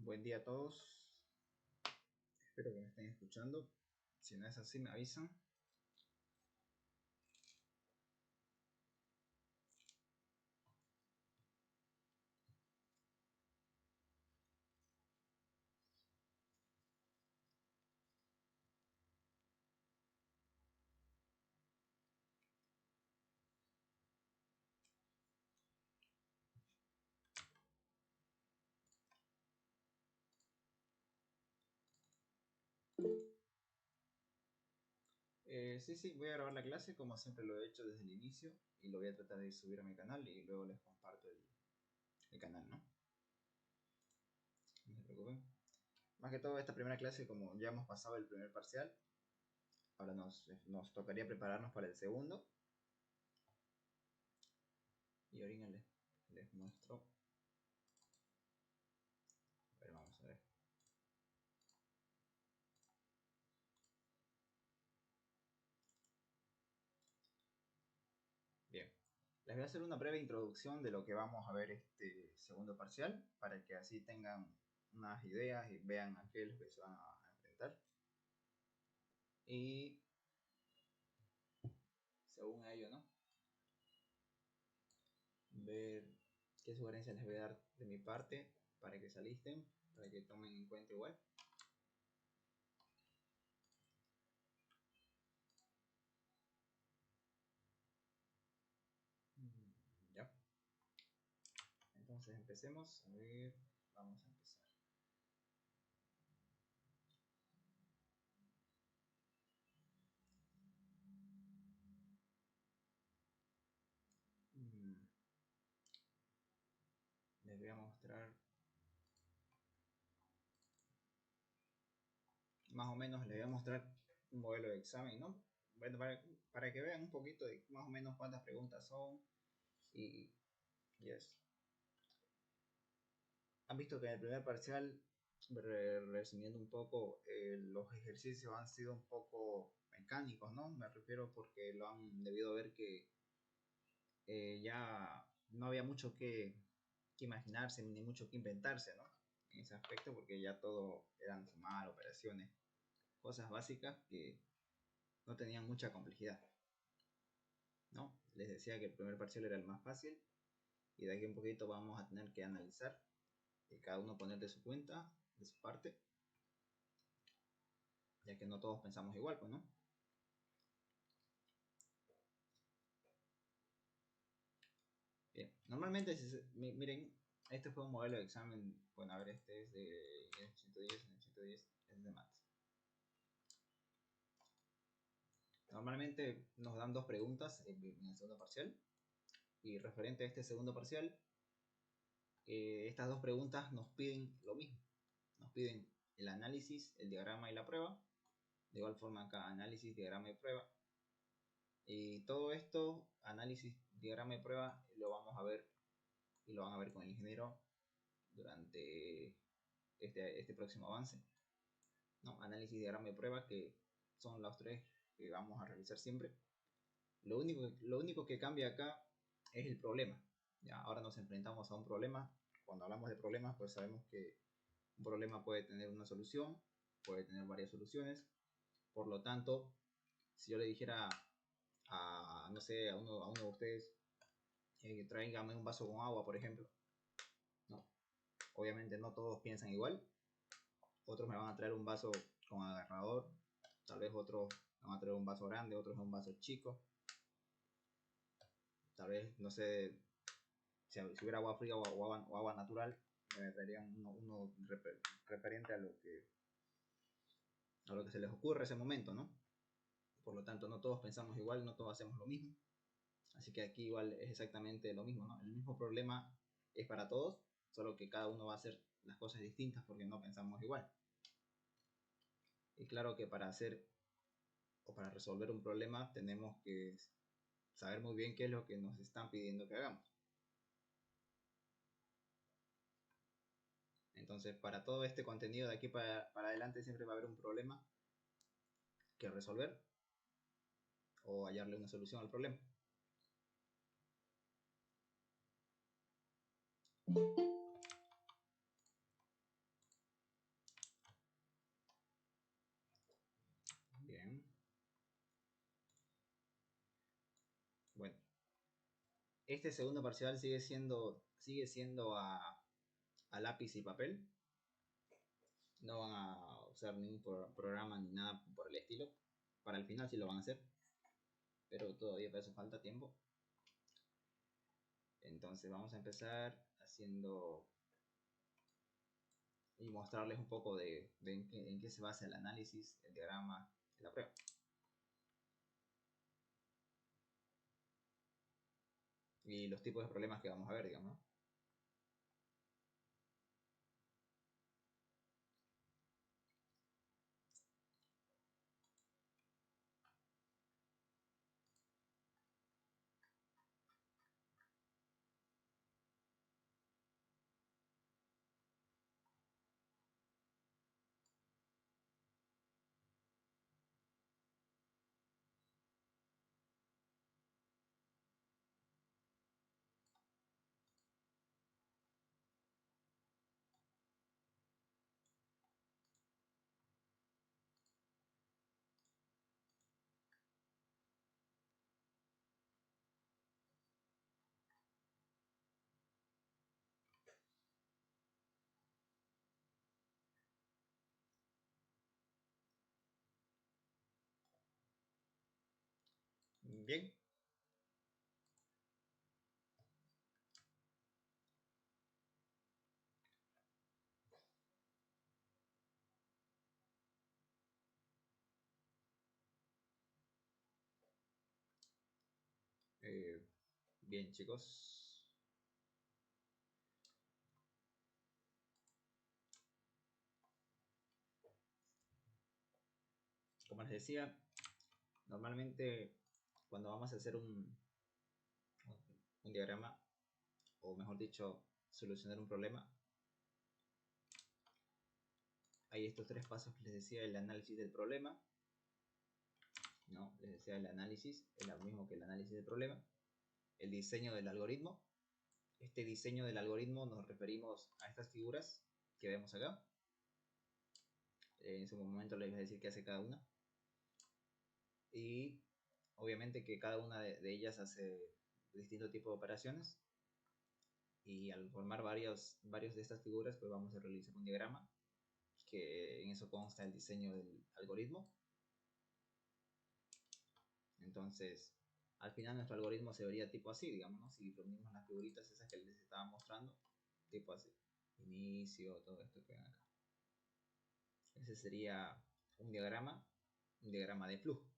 Buen día a todos. Espero que me estén escuchando. Si no es así, me avisan. Sí, voy a grabar la clase como siempre lo he hecho desde el inicio y lo voy a tratar de subir a mi canal y luego les comparto el canal, ¿no? No se preocupen. Más que todo esta primera clase, como ya hemos pasado el primer parcial, ahora nos tocaría prepararnos para el segundo. Y ahorita les muestro. A ver, vamos a ver. Bien, les voy a hacer una breve introducción de lo que vamos a ver este segundo parcial, para que así tengan unas ideas y vean a qué es lo que se van a enfrentar. Y según ello, ¿no? Ver qué sugerencias les voy a dar de mi parte para que se alisten, para que tomen en cuenta igual. Ya. Entonces empecemos. A ver, vamos a empezar. Les voy a mostrar más o menos, les voy a mostrar un modelo de examen, ¿no? Bueno, para que vean un poquito de más o menos cuántas preguntas son y eso. Han visto que en el primer parcial, resumiendo un poco, los ejercicios han sido un poco mecánicos, ¿no? Me refiero porque lo han debido ver que ya no había mucho que imaginarse ni mucho que inventarse, ¿no? En ese aspecto, porque ya todo eran sumar, operaciones, cosas básicas que no tenían mucha complejidad, ¿no? Les decía que el primer parcial era el más fácil y de aquí un poquito vamos a tener que analizar y cada uno poner de su cuenta, de su parte, ya que no todos pensamos igual, pues, ¿no? Bien, normalmente, miren, este fue un modelo de examen, bueno, a ver, este es de 110, en el 110 es de maths. Normalmente nos dan dos preguntas en el segundo parcial y referente a este segundo parcial, estas dos preguntas nos piden lo mismo, nos piden el análisis, el diagrama y la prueba. De igual forma acá, análisis, diagrama y prueba. Y todo esto, análisis, diagrama y prueba, lo vamos a ver y lo van a ver con el ingeniero durante este próximo avance, ¿no? Análisis, diagrama y prueba, que son los tres que vamos a realizar siempre. Lo único que cambia acá es el problema. Ya, ahora nos enfrentamos a un problema. Cuando hablamos de problemas, pues sabemos que un problema puede tener una solución, puede tener varias soluciones. Por lo tanto, si yo le dijera no sé, a uno de ustedes, tráigame un vaso con agua, por ejemplo, no, obviamente no todos piensan igual. Otros me van a traer un vaso con agarrador, tal vez otros me van a traer un vaso grande, otros un vaso chico. Tal vez, no sé, si hubiera agua fría o agua natural, me traerían uno referente a lo que se les ocurre en ese momento, ¿no? Por lo tanto, no todos pensamos igual, no todos hacemos lo mismo. Así que aquí igual es exactamente lo mismo, ¿no? El mismo problema es para todos, solo que cada uno va a hacer las cosas distintas porque no pensamos igual. Y claro que para hacer o para resolver un problema tenemos que saber muy bien qué es lo que nos están pidiendo que hagamos. Entonces, para todo este contenido de aquí para adelante siempre va a haber un problema que resolver o hallarle una solución al problema. Este segundo parcial sigue siendo a lápiz y papel. No van a usar ningún programa ni nada por el estilo. Para el final sí lo van a hacer, pero todavía para eso falta tiempo. Entonces vamos a empezar haciendo y mostrarles un poco de en qué se basa el análisis, el diagrama de la prueba. Y los tipos de problemas que vamos a ver, digamos, ¿no? Bien. Bien, chicos. Como les decía, normalmente cuando vamos a hacer un diagrama, o mejor dicho, solucionar un problema, hay estos tres pasos que les decía: el análisis del problema, ¿no? Les decía, el análisis es lo mismo que el análisis del problema, el diseño del algoritmo. Este diseño del algoritmo nos referimos a estas figuras que vemos acá. En su momento les voy a decir qué hace cada una. Y obviamente que cada una de ellas hace distinto tipo de operaciones. Y al formar varios de estas figuras, pues vamos a realizar un diagrama, que en eso consta el diseño del algoritmo. Entonces, al final nuestro algoritmo se vería tipo así, digamos, ¿no? Si reunimos las figuritas esas que les estaba mostrando, tipo así. Inicio, todo esto que ven acá. Ese sería un diagrama de flujo,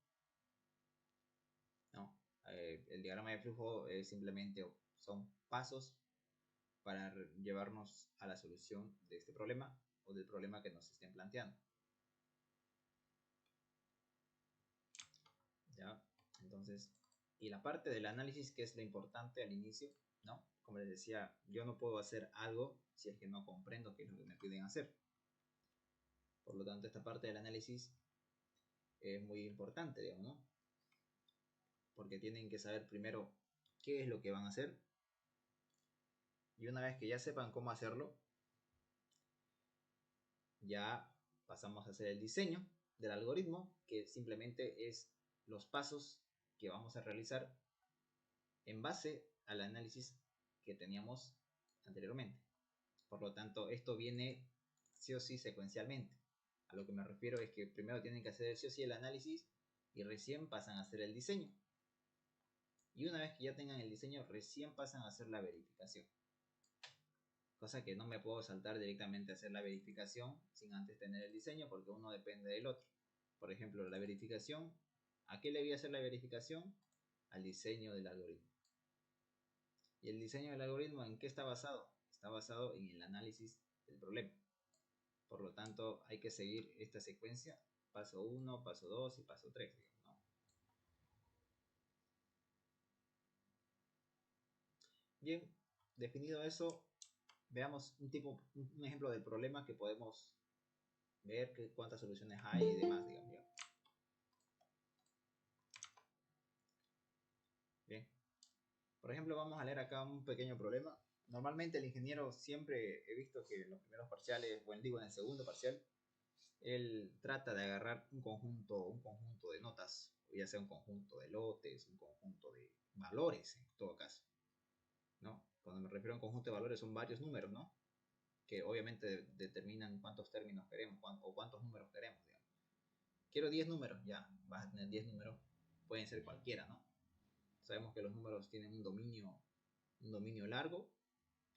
¿no? El diagrama de flujo simplemente son pasos para llevarnos a la solución de este problema o del problema que nos estén planteando. ¿Ya? Entonces, y la parte del análisis, que es lo importante al inicio, ¿no? Como les decía, yo no puedo hacer algo si es que no comprendo qué es lo que me piden hacer. Por lo tanto, esta parte del análisis es muy importante, digamos, ¿no? Porque tienen que saber primero qué es lo que van a hacer. Y una vez que ya sepan cómo hacerlo, ya pasamos a hacer el diseño del algoritmo, que simplemente es los pasos que vamos a realizar en base al análisis que teníamos anteriormente. Por lo tanto, esto viene sí o sí secuencialmente. A lo que me refiero es que primero tienen que hacer sí o sí el análisis y recién pasan a hacer el diseño. Y una vez que ya tengan el diseño, recién pasan a hacer la verificación. Cosa que no me puedo saltar directamente a hacer la verificación sin antes tener el diseño, porque uno depende del otro. Por ejemplo, la verificación, ¿a qué le voy a hacer la verificación? Al diseño del algoritmo. ¿Y el diseño del algoritmo en qué está basado? Está basado en el análisis del problema. Por lo tanto, hay que seguir esta secuencia: paso 1, paso 2 y paso 3, ¿no? Bien, definido eso, veamos un ejemplo del problema que podemos ver cuántas soluciones hay y demás, digamos. Bien, por ejemplo, vamos a leer acá un pequeño problema. Normalmente el ingeniero, siempre he visto que en los primeros parciales, bueno, digo en el segundo parcial, él trata de agarrar un conjunto de notas, ya sea un conjunto de lotes, un conjunto de valores en todo caso. ¿no? Cuando me refiero a un conjunto de valores son varios números, ¿no? Que obviamente determinan cuántos términos queremos o cuántos números queremos, digamos. Quiero 10 números, ya, vas a tener 10 números, pueden ser cualquiera, ¿no? Sabemos que los números tienen un dominio largo,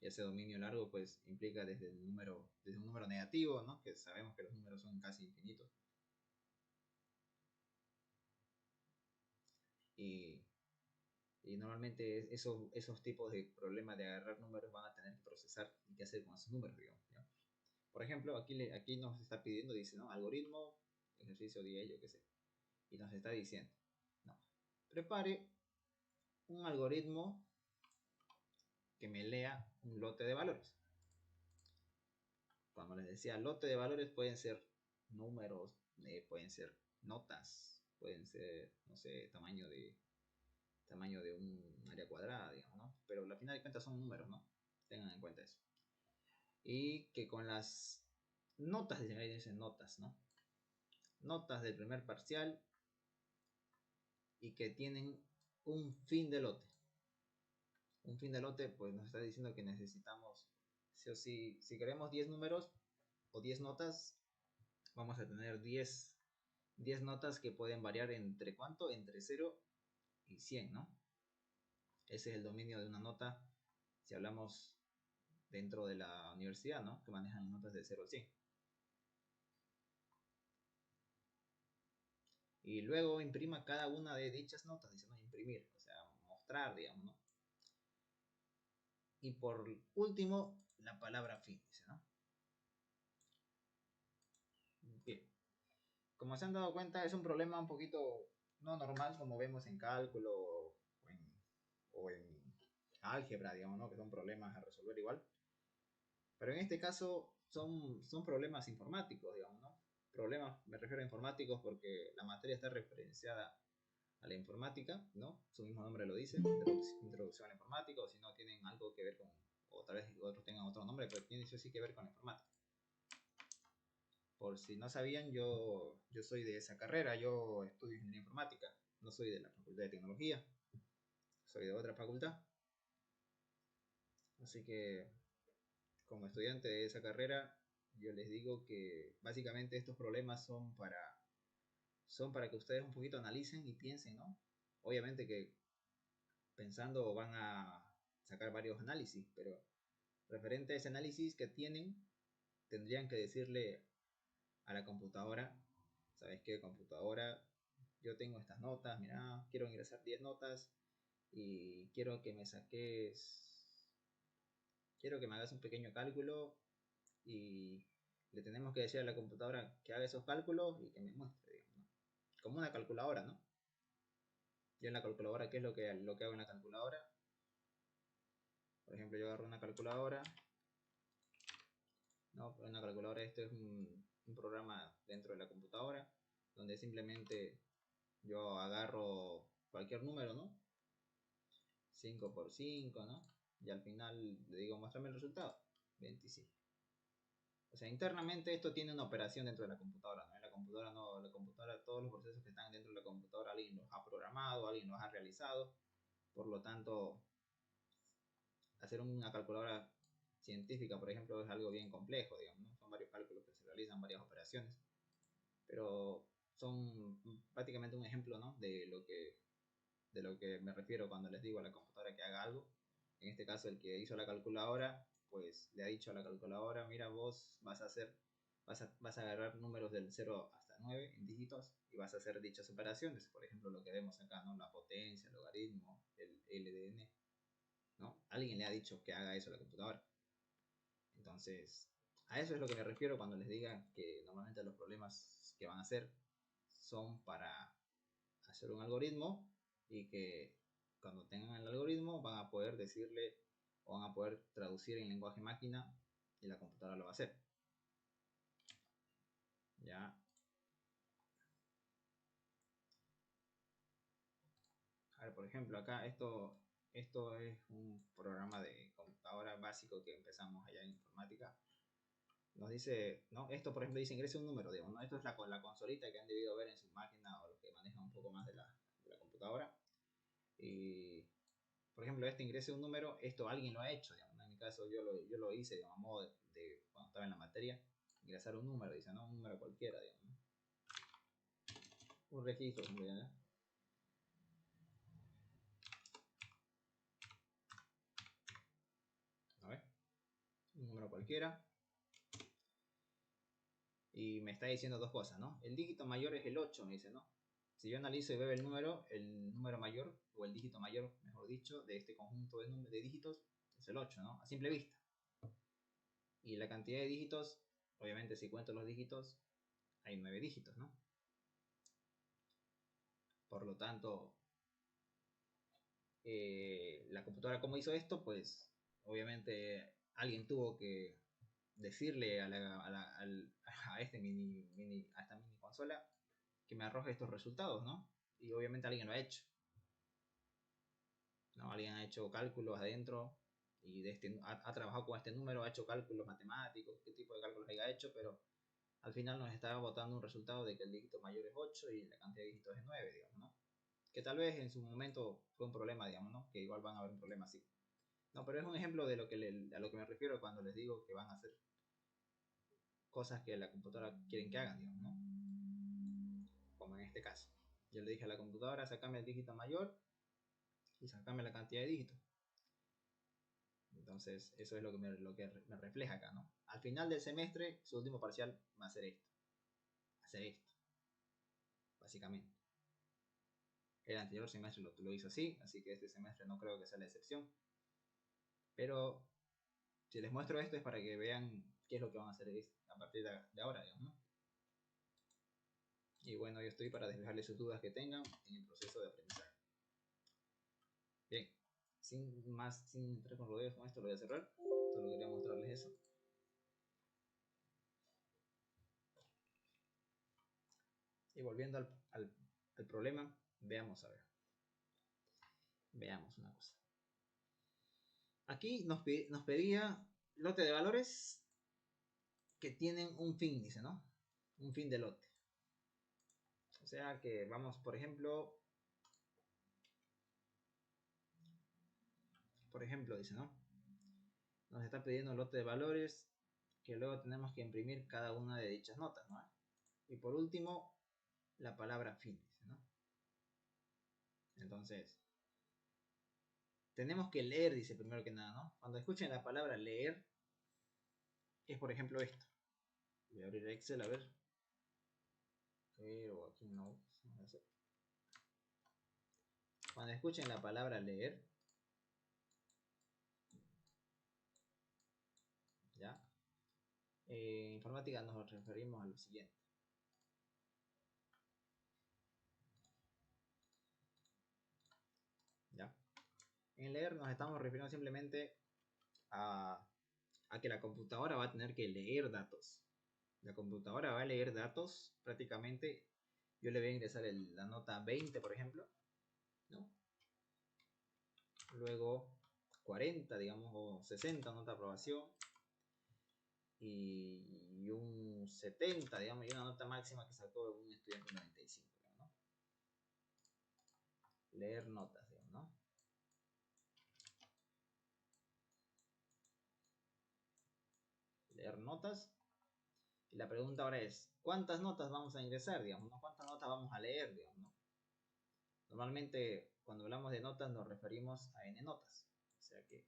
y ese dominio largo pues implica desde un número negativo, ¿no? Que sabemos que los números son casi infinitos. Y, y normalmente esos tipos de problemas de agarrar números van a tener que procesar y qué hacer con esos números, digamos. ¿Ya? Por ejemplo, aquí nos está pidiendo, dice, ¿no? Algoritmo, ejercicio 10, yo qué sé. Y nos está diciendo, no, prepare un algoritmo que me lea un lote de valores. Cuando les decía lote de valores, pueden ser números, pueden ser notas, pueden ser, no sé, tamaño de un área cuadrada, digamos, ¿no? Pero al final de cuentas son números, ¿no? Tengan en cuenta eso. Y que con las notas, dicen notas, ¿no? Notas del primer parcial y que tienen un fin de lote. Un fin de lote, pues nos está diciendo que necesitamos, sí o sí, si queremos 10 números o 10 notas, vamos a tener 10 notas que pueden variar entre ¿cuánto? Entre 0 y 100, ¿no? Ese es el dominio de una nota, si hablamos dentro de la universidad, ¿no? Que manejan notas de 0 a 100. Y luego imprima cada una de dichas notas, dice, ¿no? Imprimir, o sea, mostrar, digamos, ¿no? Y por último, la palabra fin, dice, ¿no? Bien. Como se han dado cuenta, es un problema un poquito no normal como vemos en cálculo o en álgebra, digamos, ¿no? Que son problemas a resolver igual. Pero en este caso son problemas informáticos, digamos, ¿no? Problemas, me refiero a informáticos porque la materia está referenciada a la informática, ¿no? Su mismo nombre lo dice, introducción a la informática, o si no tienen algo que ver con, o tal vez otros tengan otro nombre, pero tiene eso sí que ver con la informática. Por si no sabían, yo soy de esa carrera, yo estudio ingeniería informática, no soy de la Facultad de Tecnología, soy de otra facultad. Así que como estudiante de esa carrera, yo les digo que básicamente estos problemas son para que ustedes un poquito analicen y piensen, ¿no? Obviamente que pensando van a sacar varios análisis, pero referente a ese análisis que tienen, tendrían que decirle a la computadora, ¿sabes qué, computadora? Yo tengo estas notas, mira, quiero ingresar 10 notas y quiero que me hagas un pequeño cálculo y le tenemos que decir a la computadora que haga esos cálculos y que me muestre, digamos, ¿no? Como una calculadora, ¿no? Yo en la calculadora, ¿qué es lo que hago en la calculadora? Por ejemplo, yo agarro una calculadora, ¿no? Una calculadora, esto es un programa dentro de la computadora, donde simplemente yo agarro cualquier número, ¿no? 5 por 5, ¿no? Y al final le digo, muéstrame el resultado, 25. O sea, internamente esto tiene una operación dentro de la computadora, ¿no? La computadora, todos los procesos que están dentro de la computadora, alguien los ha programado, alguien los ha realizado. Por lo tanto, hacer una calculadora científica, por ejemplo, es algo bien complejo, digamos, ¿no? Son varios cálculos que se realizan, varias operaciones. Pero son prácticamente un ejemplo, ¿no? De lo que me refiero cuando les digo a la computadora que haga algo. En este caso, el que hizo la calculadora, pues le ha dicho a la calculadora, mira, vos vas a agarrar números del 0 hasta 9 en dígitos y vas a hacer dichas operaciones. Por ejemplo, lo que vemos acá, ¿no? La potencia, el logaritmo, el LDN, ¿no? Alguien le ha dicho que haga eso a la computadora. Entonces, a eso es lo que me refiero cuando les diga que normalmente los problemas que van a hacer son para hacer un algoritmo y que cuando tengan el algoritmo van a poder decirle o van a poder traducir en lenguaje máquina y la computadora lo va a hacer. Ya. A ver, por ejemplo, acá esto es un programa de computadora básico que empezamos allá en informática. Nos dice, ¿no? Esto, por ejemplo, dice ingrese un número, digamos, ¿no? Esto es la consolita que han debido ver en su máquina o los que manejan un poco más de la computadora. Y por ejemplo, ingrese un número, esto alguien lo ha hecho, digamos, ¿no? En mi caso yo lo hice, digamos, a modo de cuando estaba en la materia, ingresar un número, dice, ¿no? Un número cualquiera, digamos, ¿no? Un registro, ¿no? A ver, un número cualquiera. Y me está diciendo dos cosas, ¿no? El dígito mayor es el 8, me dice, ¿no? Si yo analizo y veo el número mayor, o el dígito mayor, mejor dicho, de este conjunto de dígitos, es el 8, ¿no? A simple vista. Y la cantidad de dígitos, obviamente si cuento los dígitos, hay 9 dígitos, ¿no? Por lo tanto, la computadora, ¿cómo hizo esto? Pues obviamente alguien tuvo que decirle a esta mini consola que me arroje estos resultados, ¿no? Y obviamente alguien lo ha hecho, ¿no? Alguien ha hecho cálculos adentro y ha trabajado con este número, ha hecho cálculos matemáticos, qué tipo de cálculos haya hecho, pero al final nos estaba botando un resultado de que el dígito mayor es 8 y la cantidad de dígitos es 9, digamos, ¿no? Que tal vez en su momento fue un problema, digamos, ¿no? Que igual van a haber un problema así. No, pero es un ejemplo de a lo que me refiero cuando les digo que van a hacer cosas que la computadora quieren que hagan, digamos, ¿no? Como en este caso. Yo le dije a la computadora, sacame el dígito mayor y sacame la cantidad de dígitos. Entonces, eso es lo que me refleja acá, ¿no? Al final del semestre, su último parcial va a ser esto. Hacer esto. Básicamente. El anterior semestre lo hizo así, así que este semestre no creo que sea la excepción. Pero si les muestro esto es para que vean qué es lo que van a hacer a partir de ahora, digamos, ¿no? Y bueno, yo estoy para despejarles sus dudas que tengan en el proceso de aprendizaje. Bien, sin entrar con rodeos con esto, lo voy a cerrar. Solo quería mostrarles eso. Y volviendo al problema, veamos a ver. Veamos una cosa. Aquí nos pedía lote de valores que tienen un fin, dice, ¿no? Un fin de lote. O sea que vamos, por ejemplo, dice, ¿no? Nos está pidiendo lote de valores que luego tenemos que imprimir cada una de dichas notas, ¿no? Y por último, la palabra fin, dice, ¿no? Entonces, tenemos que leer, dice primero que nada, ¿no? Cuando escuchen la palabra leer, es por ejemplo esto. Voy a abrir Excel a ver. Pero aquí no. Cuando escuchen la palabra leer, ¿ya? En informática nos referimos a lo siguiente. ¿Ya? En leer nos estamos refiriendo simplemente a que la computadora va a tener que leer datos. La computadora va a leer datos prácticamente. Yo le voy a ingresar la nota 20, por ejemplo, ¿no? Luego 40, digamos, o 60 nota de aprobación. Y un 70, digamos, y una nota máxima que sacó un estudiante 95, ¿no? Leer notas, digamos, ¿no? Leer notas. Y la pregunta ahora es, ¿cuántas notas vamos a ingresar, digamos, ¿no? ¿Cuántas notas vamos a leer, digamos, ¿no? Normalmente, cuando hablamos de notas, nos referimos a n notas. O sea que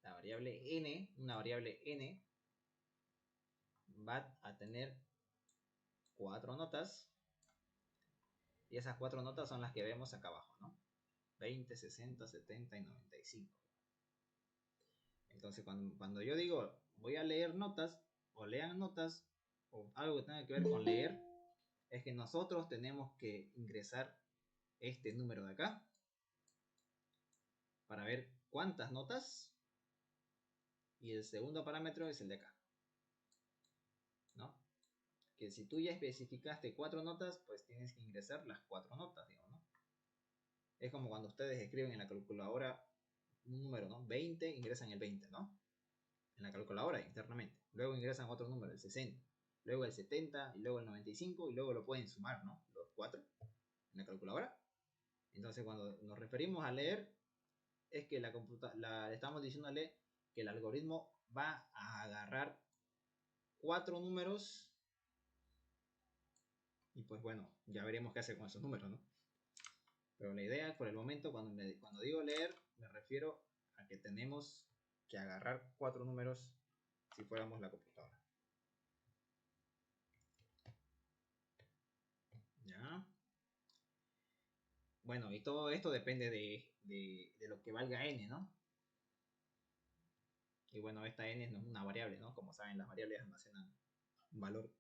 la variable n, una variable n, va a tener 4 notas. Y esas 4 notas son las que vemos acá abajo, ¿no? 20, 60, 70 y 95. Entonces, cuando yo digo voy a leer notas, o lean notas, o algo que tenga que ver con leer, es que nosotros tenemos que ingresar este número de acá para ver cuántas notas, y el segundo parámetro es el de acá, ¿no? Que si tú ya especificaste 4 notas, pues tienes que ingresar las 4 notas, digamos, ¿no? Es como cuando ustedes escriben en la calculadora un número, ¿no? 20, ingresan el 20, ¿no? En la calculadora internamente. Luego ingresan otro número, el 60. Luego el 70 y luego el 95 y luego lo pueden sumar, ¿no? Los 4 en la calculadora. Entonces cuando nos referimos a leer, es que le estamos diciéndole que el algoritmo va a agarrar 4 números y pues bueno, ya veremos qué hace con esos números, ¿no? Pero la idea por el momento, cuando digo leer, me refiero a que tenemos que agarrar 4 números si fuéramos la computadora. ¿Ya? Bueno, y todo esto depende de lo que valga n, ¿no? Y bueno, esta n no es una variable, ¿no? Como saben, las variables almacenan un valor.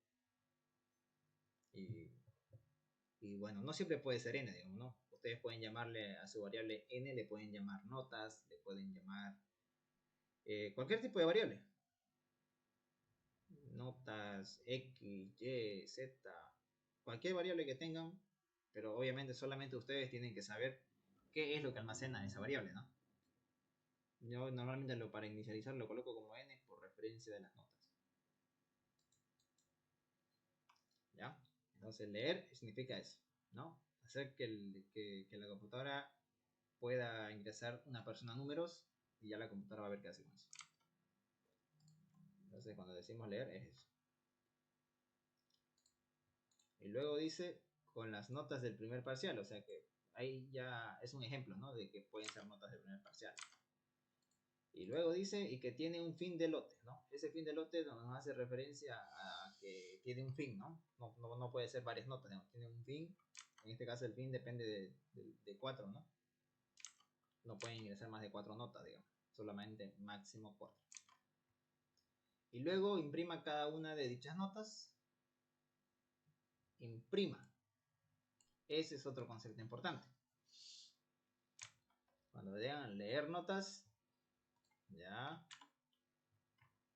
Y bueno, no siempre puede ser n, digamos, ¿no? Ustedes pueden llamarle a su variable n, le pueden llamar notas, le pueden llamar cualquier tipo de variable. Notas, x, y, z, cualquier variable que tengan, pero obviamente solamente ustedes tienen que saber qué es lo que almacena esa variable, ¿no? Yo normalmente para inicializar lo coloco como n por referencia de las notas. ¿Ya? Entonces leer significa eso, ¿no? Hacer que la computadora pueda ingresar una persona a números y ya la computadora va a ver qué hace con eso. Entonces cuando decimos leer es eso. Y luego dice con las notas del primer parcial, o sea que ahí ya es un ejemplo, ¿no? De que pueden ser notas del primer parcial. Y luego dice y que tiene un fin de lote, ¿no? Ese fin de lote nos hace referencia a que tiene un fin, ¿no? No puede ser varias notas, ¿no? Tiene un fin. En este caso el fin depende de 4, ¿no? No pueden ingresar más de 4 notas, digamos. Solamente máximo 4. Y luego imprima cada una de dichas notas. Imprima. Ese es otro concepto importante. Cuando digan leer notas, ya.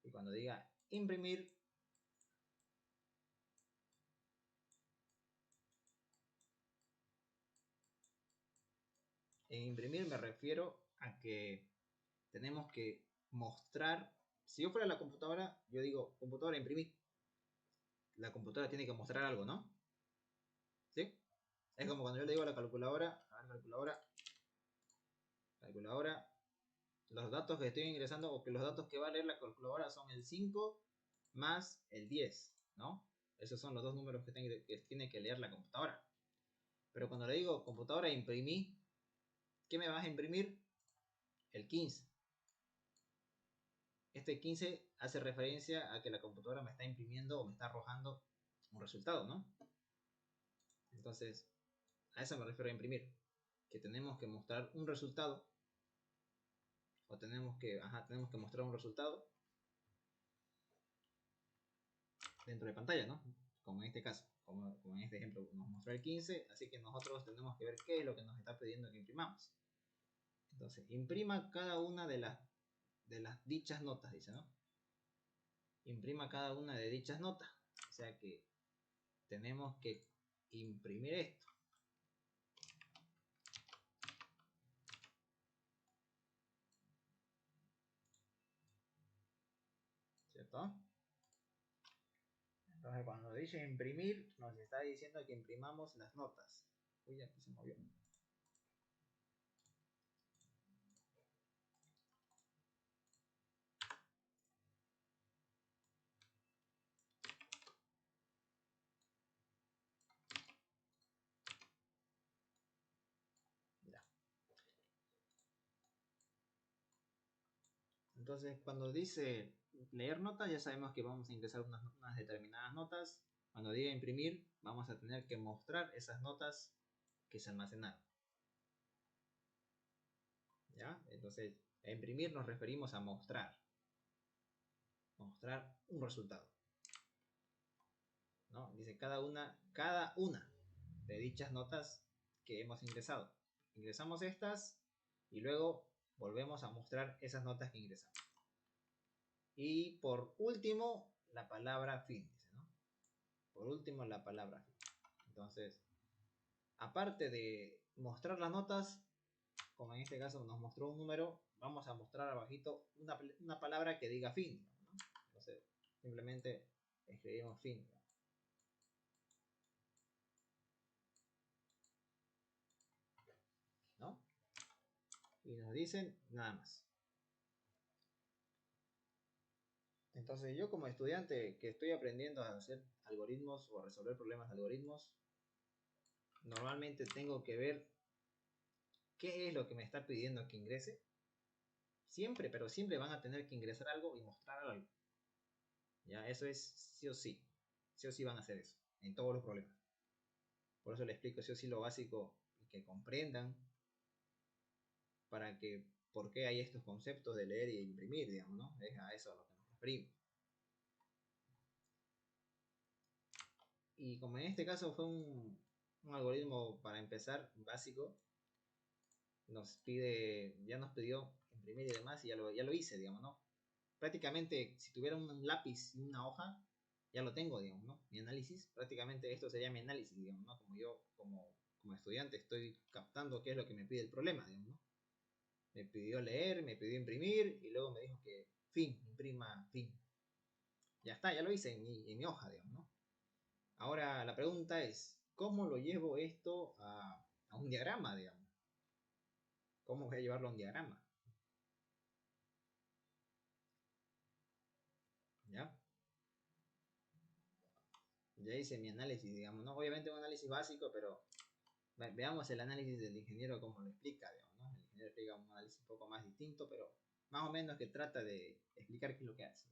Y cuando diga imprimir, en imprimir me refiero a que tenemos que mostrar. Si yo fuera la computadora, yo digo computadora imprimir. La computadora tiene que mostrar algo, ¿no? ¿Sí? Es como cuando yo le digo a la calculadora, calculadora, los datos que estoy ingresando o que los datos que va a leer la calculadora son el 5 más el 10, ¿no? Esos son los dos números que tiene que leer la computadora. Pero cuando le digo computadora imprimí, ¿qué me vas a imprimir? El 15. Este 15 hace referencia a que la computadora me está imprimiendo o me está arrojando un resultado, ¿no? Entonces, a eso me refiero a imprimir. Que tenemos que mostrar un resultado. O tenemos que mostrar un resultado dentro de pantalla, ¿no? Como en este caso, como en este ejemplo nos mostró el 15, así que nosotros tenemos que ver qué es lo que nos está pidiendo que imprimamos. Entonces, imprima cada una de las dichas notas, dice, ¿no? Imprima cada una de dichas notas. O sea que tenemos que imprimir esto. ¿Cierto? Entonces cuando dice imprimir, nos está diciendo que imprimamos las notas. Uy, aquí se movió. Ya. Entonces cuando dice leer notas, ya sabemos que vamos a ingresar unas determinadas notas. Cuando diga imprimir, vamos a tener que mostrar esas notas que se almacenaron. ¿Ya? Entonces, a imprimir nos referimos a mostrar. Mostrar un resultado. ¿No? Dice cada una de dichas notas que hemos ingresado. Ingresamos estas y luego volvemos a mostrar esas notas que ingresamos. Y por último, la palabra fin, dice, ¿no? Por último, la palabra fin. Entonces, aparte de mostrar las notas, como en este caso nos mostró un número, vamos a mostrar abajito una palabra que diga fin, ¿no? Entonces, simplemente escribimos fin, ¿no? Y nos dicen nada más. Entonces yo como estudiante que estoy aprendiendo a hacer algoritmos o a resolver problemas de algoritmos, normalmente tengo que ver qué es lo que me está pidiendo que ingrese. Siempre, pero siempre van a tener que ingresar algo y mostrar algo. Ya, eso es sí o sí. Sí o sí van a hacer eso, en todos los problemas. Por eso les explico sí o sí lo básico y que comprendan para que, por qué hay estos conceptos de leer y imprimir, digamos, ¿no? Es a eso a lo que nos referimos. Y como en este caso fue un algoritmo para empezar básico, ya nos pidió imprimir y demás y ya lo hice, digamos, ¿no? Prácticamente si tuviera un lápiz y una hoja, ya lo tengo, digamos, ¿no? Mi análisis, prácticamente esto sería mi análisis, digamos, ¿no? Como yo, como estudiante, estoy captando qué es lo que me pide el problema, digamos, ¿no? Me pidió leer, me pidió imprimir y luego me dijo que fin, imprima fin. Ya está, ya lo hice en mi hoja, digamos, ¿no? Ahora la pregunta es, ¿cómo lo llevo esto a un diagrama, digamos? ¿Cómo voy a llevarlo a un diagrama? ¿Ya? Ya hice mi análisis, digamos, ¿no? Obviamente un análisis básico, pero veamos el análisis del ingeniero como lo explica, digamos, ¿no? El ingeniero explica un análisis un poco más distinto, pero más o menos que trata de explicar qué es lo que hace.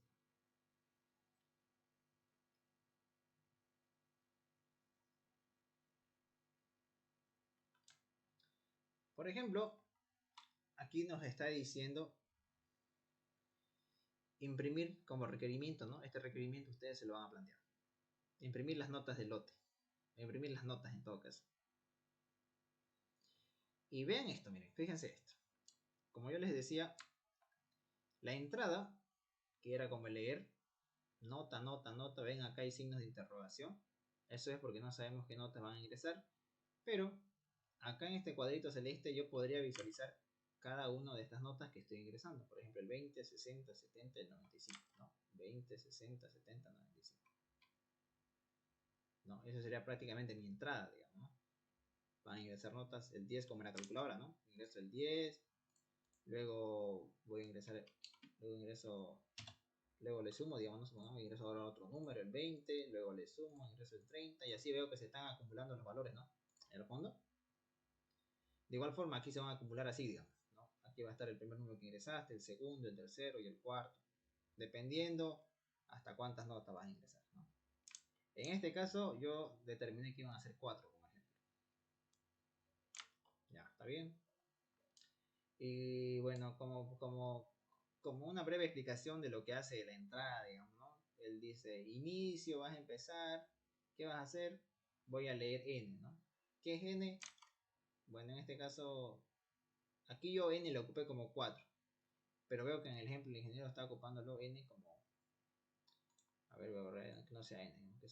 Por ejemplo, aquí nos está diciendo imprimir como requerimiento, ¿no? Este requerimiento ustedes se lo van a plantear. Imprimir las notas del lote. Imprimir las notas en todo caso. Y vean esto, miren, fíjense esto. Como yo les decía, la entrada, que era como leer, nota, nota, nota, ven acá hay signos de interrogación. Eso es porque no sabemos qué notas van a ingresar. Pero acá en este cuadrito celeste yo podría visualizar cada una de estas notas que estoy ingresando. Por ejemplo, el 20, 60, 70 y 95. ¿No? 20, 60, 70, 95. ¿No? Eso sería prácticamente mi entrada, digamos, ¿no? Van a ingresar notas, el 10 como en la calculadora, ¿no? Ingreso el 10, luego voy a ingresar, luego le sumo, digamos, ¿no? Ingreso ahora otro número, el 20, luego le sumo, ingreso el 30 y así veo que se están acumulando los valores, ¿no? En el fondo. De igual forma aquí se van a acumular así, digamos, ¿no? Aquí va a estar el primer número que ingresaste, el segundo, el tercero y el cuarto, dependiendo hasta cuántas notas vas a ingresar, ¿no? En este caso yo determiné que iban a ser 4, como ejemplo. Ya, ¿está bien? Y bueno, como una breve explicación de lo que hace la entrada, digamos, ¿no? Él dice, inicio, vas a empezar, ¿qué vas a hacer? Voy a leer n, ¿no? ¿Qué es n? Bueno, en este caso, aquí yo n lo ocupé como 4, pero veo que en el ejemplo el ingeniero está ocupándolo n como, a ver, voy a borrar, que no sea n, que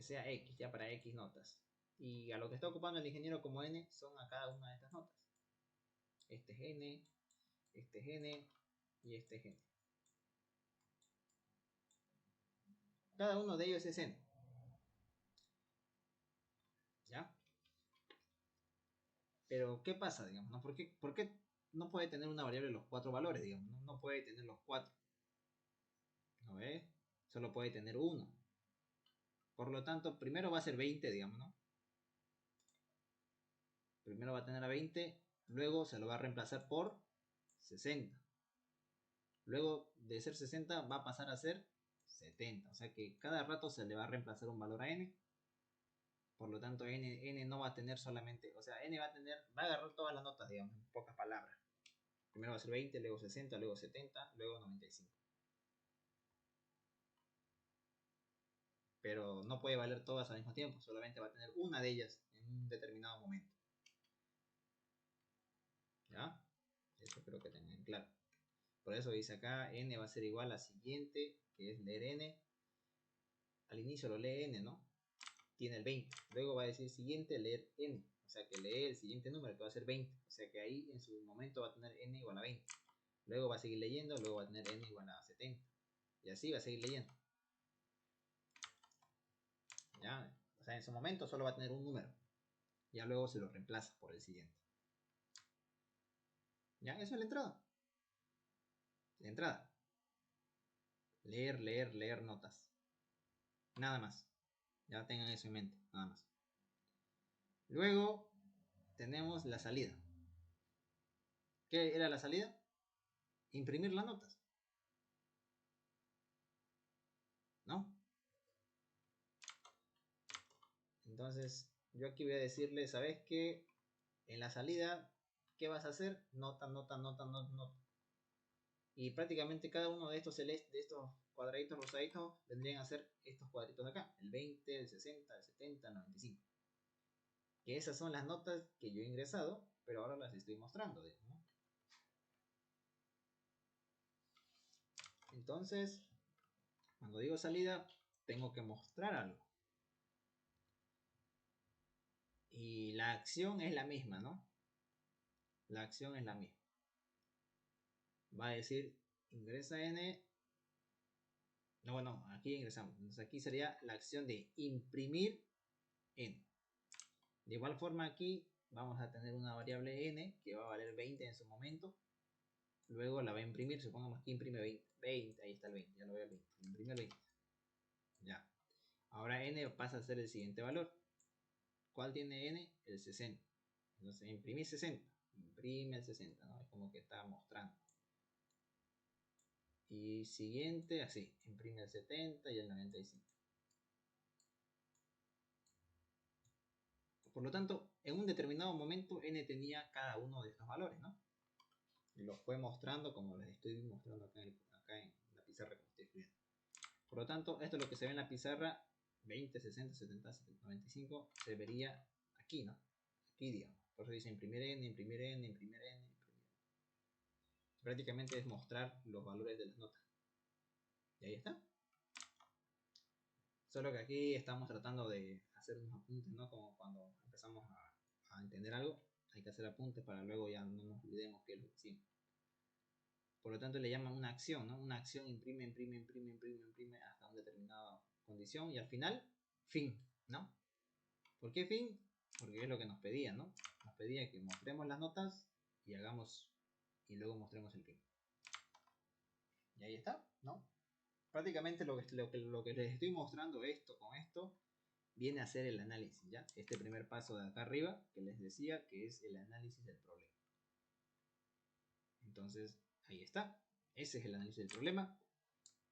sea x, ya para x notas. Y a lo que está ocupando el ingeniero como n son a cada una de estas notas. Este es n, este es n y este es n. Cada uno de ellos es n. ¿Ya? Pero, ¿qué pasa, digamos? ¿No? ¿Por qué no puede tener una variable los 4 valores, digamos? No puede tener los 4. ¿No ves? Solo puede tener uno. Por lo tanto, primero va a ser 20, digamos, ¿no? Primero va a tener a 20, luego se lo va a reemplazar por 60. Luego de ser 60 va a pasar a ser 70. O sea que cada rato se le va a reemplazar un valor a n. Por lo tanto, n no va a tener solamente, o sea, n va a agarrar todas las notas, digamos, en pocas palabras. Primero va a ser 20, luego 60, luego 70, luego 95. Pero no puede valer todas al mismo tiempo, solamente va a tener una de ellas en un determinado momento. ¿Ya? Eso creo que tengan claro. Por eso dice acá, n va a ser igual a siguiente, que es leer n. Al inicio lo lee n, ¿no? Tiene el 20. Luego va a decir siguiente, leer n. O sea que lee el siguiente número, que va a ser 20. O sea que ahí en su momento va a tener n igual a 20. Luego va a seguir leyendo, luego va a tener n igual a 70. Y así va a seguir leyendo. ¿Ya? O sea, en su momento solo va a tener un número. Ya luego se lo reemplaza por el siguiente. Ya, eso es la entrada. La entrada. Leer, leer, leer notas. Nada más. Ya tengan eso en mente, nada más. Luego tenemos la salida. ¿Qué era la salida? Imprimir las notas. ¿No? Entonces, yo aquí voy a decirle, ¿sabes qué? En la salida, ¿qué vas a hacer? Nota, nota, nota, nota, nota. Y prácticamente cada uno de estos cuadraditos rosaditos vendrían a ser estos cuadritos de acá. El 20, el 60, el 70, el 95. Que esas son las notas que yo he ingresado, pero ahora las estoy mostrando, ¿no? Entonces, cuando digo salida, tengo que mostrar algo. Y la acción es la misma, ¿no? La acción es la misma. Va a decir, ingresa N. No, bueno, aquí ingresamos. Entonces aquí sería la acción de imprimir N. De igual forma aquí vamos a tener una variable N que va a valer 20 en su momento. Luego la va a imprimir, supongamos que imprime 20. 20, ahí está el 20, ya lo veo el 20. Imprime el 20. Ya. Ahora N pasa a ser el siguiente valor. ¿Cuál tiene N? El 60. Entonces imprimir 60. Imprime el 60, ¿no? Es como que está mostrando. Y siguiente, así. Imprime el 70 y el 95. Por lo tanto, en un determinado momento N tenía cada uno de estos valores, ¿no? Y los fue mostrando como les estoy mostrando acá en la pizarra que estoy escribiendo. Por lo tanto, esto es lo que se ve en la pizarra 20, 60, 70, 70, 95, se vería aquí, ¿no? Aquí, digamos. Por eso dice imprimir N, imprimir N, imprimir N, imprimir N. Prácticamente es mostrar los valores de las notas. Y ahí está. Solo que aquí estamos tratando de hacer unos apuntes, ¿no? Como cuando empezamos a entender algo, hay que hacer apuntes para luego ya no nos olvidemos que es lo que hicimos. Por lo tanto le llaman una acción, ¿no? Una acción imprime, imprime, imprime, imprime, imprime hasta una determinada condición y al final, fin, ¿no? ¿Por qué fin? Porque es lo que nos pedía, ¿no? Nos pedía que mostremos las notas y hagamos y luego mostremos el fin. Y ahí está, ¿no? Prácticamente lo que les estoy mostrando esto con esto viene a ser el análisis, ¿ya? Este primer paso de acá arriba que les decía que es el análisis del problema. Entonces, ahí está. Ese es el análisis del problema.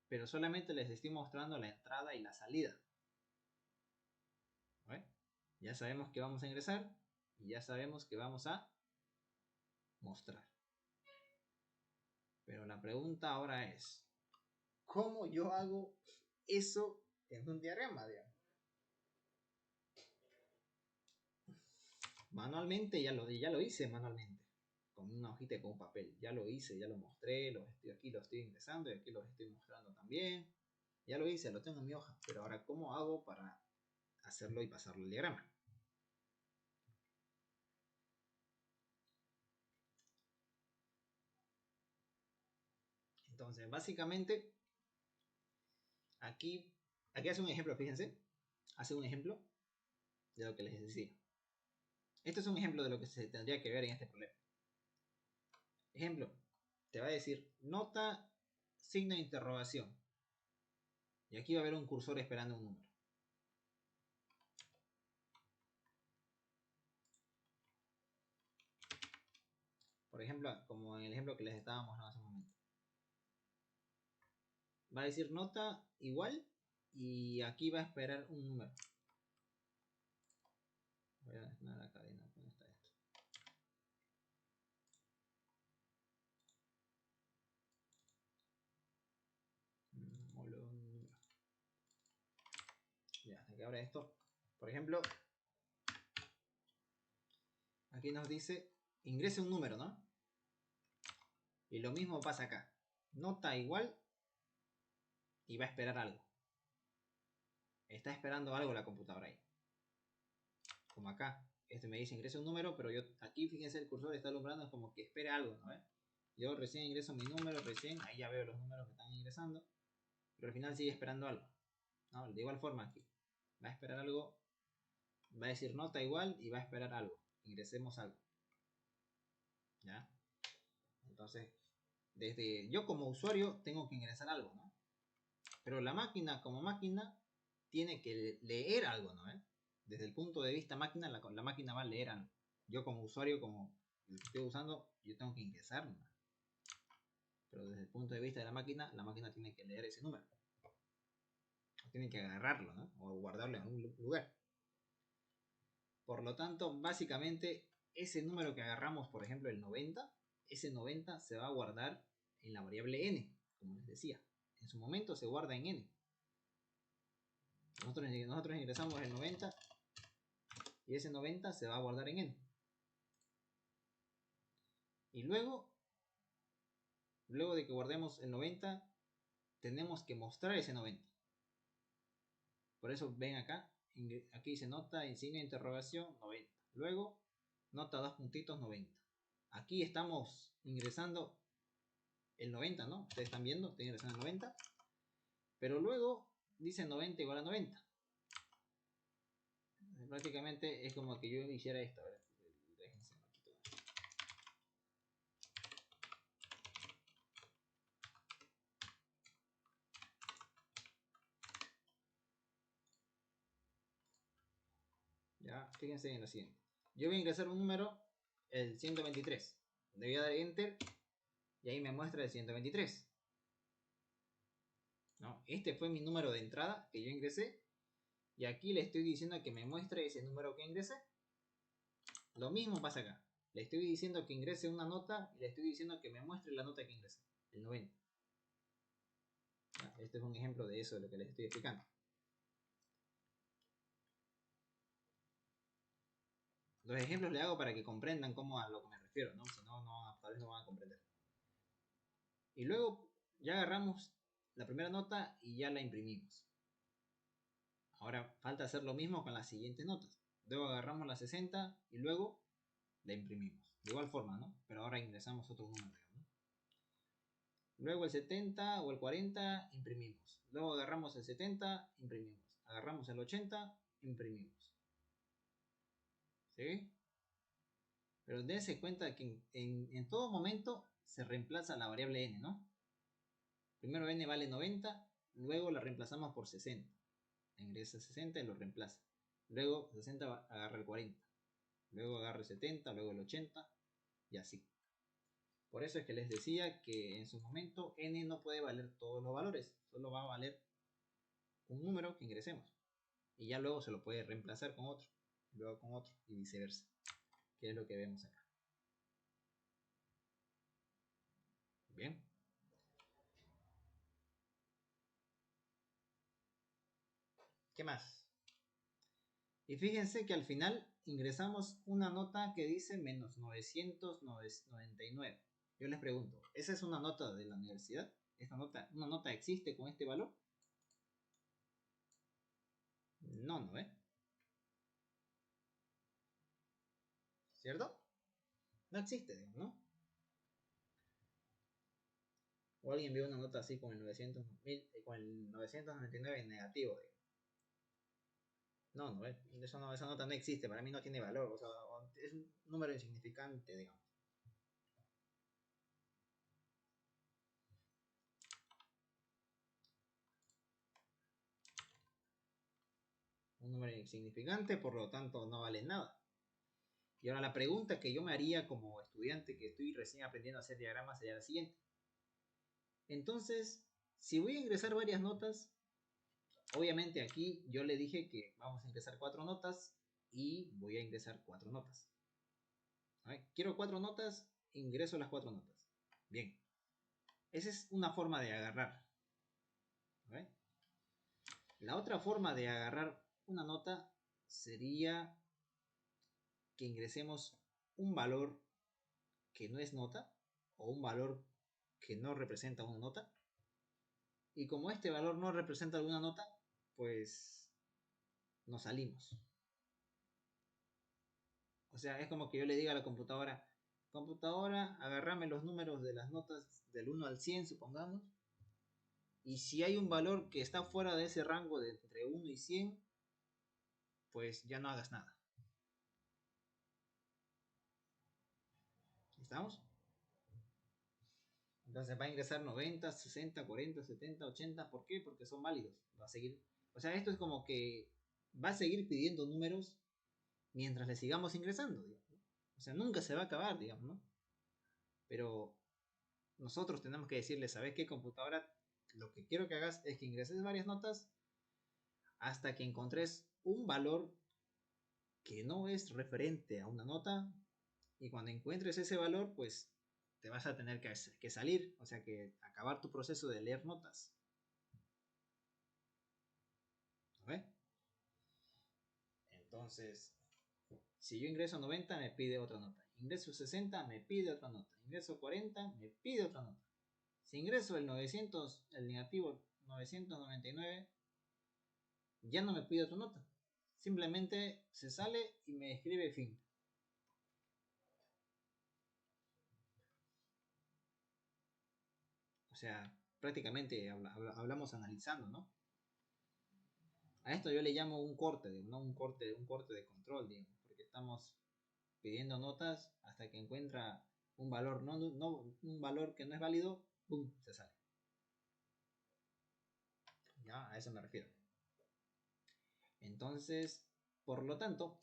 Pero solamente les estoy mostrando la entrada y la salida. ¿Vale? Ya sabemos que vamos a ingresar y ya sabemos que vamos a mostrar. Pero la pregunta ahora es, ¿cómo yo hago eso en un diagrama, digamos? Manualmente ya lo hice manualmente. Con una hojita y con un papel. Ya lo hice, ya lo mostré, aquí lo estoy ingresando y aquí lo estoy mostrando también. Ya lo hice, lo tengo en mi hoja. Pero ahora, ¿cómo hago para hacerlo y pasarlo al diagrama? Entonces, básicamente, aquí hace un ejemplo, fíjense. Hace un ejemplo de lo que les decía. Este es un ejemplo de lo que se tendría que ver en este problema. Ejemplo, te va a decir nota, signo de interrogación. Y aquí va a haber un cursor esperando un número. Por ejemplo, como en el ejemplo que les estaba mostrando hace un momento. Va a decir nota igual y aquí va a esperar un número. Voy a dejar la cadena. ¿Dónde está esto? Número. Ya, hasta que abra esto. Por ejemplo, aquí nos dice ingrese un número, ¿no? Y lo mismo pasa acá. Nota igual y va a esperar algo. Está esperando algo la computadora ahí. Como acá. Este me dice ingresa un número, pero yo aquí, fíjense, el cursor está alumbrando, es como que espere algo, ¿no? Yo recién ingreso mi número, ahí ya veo los números que están ingresando, pero al final sigue esperando algo, ¿no? De igual forma aquí. Va a esperar algo va a decir nota igual y va a esperar algo. Ingresemos algo. ¿Ya? Entonces, desde yo como usuario tengo que ingresar algo, ¿no? Pero la máquina como máquina tiene que leer algo, ¿no? Desde el punto de vista máquina, la máquina va a leer algo. Yo como usuario, como el que estoy usando, yo tengo que ingresar, ¿no? Pero desde el punto de vista de la máquina tiene que leer ese número. Tiene que agarrarlo, ¿no? O guardarlo en algún lugar. Por lo tanto, básicamente, ese número que agarramos, por ejemplo, el 90, ese 90 se va a guardar en la variable n, como les decía. En su momento se guarda en n. Nosotros ingresamos el 90 y ese 90 se va a guardar en n. Y luego de que guardemos el 90, tenemos que mostrar ese 90. Por eso ven acá, aquí dice nota, insignia de interrogación, 90. Luego, nota 2 puntitos, 90. Aquí estamos ingresando el 90, ¿no? Ustedes están viendo, estoy ingresando el 90. Pero luego dice 90 igual a 90. Prácticamente es como que yo hiciera esto. A ver, déjense, ya, fíjense en lo siguiente. Yo voy a ingresar un número, el 123. Le voy a dar enter y ahí me muestra el 123. ¿No? Este fue mi número de entrada que yo ingresé. Y aquí le estoy diciendo que me muestre ese número que ingresé. Lo mismo pasa acá. Le estoy diciendo que ingrese una nota y le estoy diciendo que me muestre la nota que ingresé, el 90. ¿Ya? Este es un ejemplo de eso, de lo que les estoy explicando. Los ejemplos le hago para que comprendan a lo que me refiero, ¿no? Si no, tal vez no van a comprender. Y luego ya agarramos la primera nota y ya la imprimimos. Ahora falta hacer lo mismo con las siguientes notas. Luego agarramos la 60 y luego la imprimimos. De igual forma, ¿no? Pero ahora ingresamos otro número, ¿no? Luego el 70 o el 40 imprimimos. Luego agarramos el 70, imprimimos. Agarramos el 80, imprimimos. ¿Sí? Pero dense cuenta que en todo momento se reemplaza la variable n, ¿no? Primero n vale 90, luego la reemplazamos por 60. Ingresa 60 y lo reemplaza. Luego 60 agarra el 40. Luego agarra el 70, luego el 80 y así. Por eso es que les decía que en su momento n no puede valer todos los valores. Solo va a valer un número que ingresemos. Y ya luego se lo puede reemplazar con otro. Luego con otro y viceversa. Que es lo que vemos acá. Bien. ¿Qué más? Y fíjense que al final ingresamos una nota que dice menos 999. Yo les pregunto, ¿esa es una nota de la universidad? ¿Una nota existe con este valor? No, ¿no? ¿Cierto? No existe, ¿no? O alguien vio una nota así con el 999 en negativo. No, esa nota no existe, para mí no tiene valor, o sea, es un número insignificante, digamos. Un número insignificante, por lo tanto no vale nada. Y ahora la pregunta que yo me haría como estudiante que estoy recién aprendiendo a hacer diagramas sería la siguiente. Entonces, si voy a ingresar varias notas, obviamente aquí yo le dije que vamos a ingresar 4 notas y voy a ingresar 4 notas. Quiero 4 notas, ingreso las 4 notas. Bien. Esa es una forma de agarrar. La otra forma de agarrar una nota sería que ingresemos un valor que no es nota o un valor que no representa una nota. Y como este valor no representa alguna nota, pues nos salimos. O sea, es como que yo le diga a la computadora, agárrame los números de las notas del 1 al 100, supongamos. Y si hay un valor que está fuera de ese rango de entre 1 y 100, pues ya no hagas nada. ¿Estamos? Entonces va a ingresar 90, 60, 40, 70, 80. ¿Por qué? Porque son válidos. Va a seguir. O sea, esto es como que va a seguir pidiendo números mientras le sigamos ingresando, digamos, ¿no? O sea, nunca se va a acabar, digamos, ¿no? Pero nosotros tenemos que decirle, ¿sabes qué, computadora? Lo que quiero que hagas es que ingreses varias notas hasta que encontres un valor que no es referente a una nota, y cuando encuentres ese valor, pues te vas a tener que salir, o sea, que acabar tu proceso de leer notas. ¿Ves? Entonces, si yo ingreso 90, me pide otra nota. Ingreso 60, me pide otra nota. Ingreso 40, me pide otra nota. Si ingreso el 900, el negativo 999, ya no me pide otra nota. Simplemente se sale y me escribe fin. O sea, prácticamente hablamos analizando, ¿no? A esto yo le llamo un corte, ¿no? Un corte de control, digamos, porque estamos pidiendo notas hasta que encuentra un valor, un valor que no es válido, ¡pum!, se sale. Ya, a eso me refiero. Entonces, por lo tanto,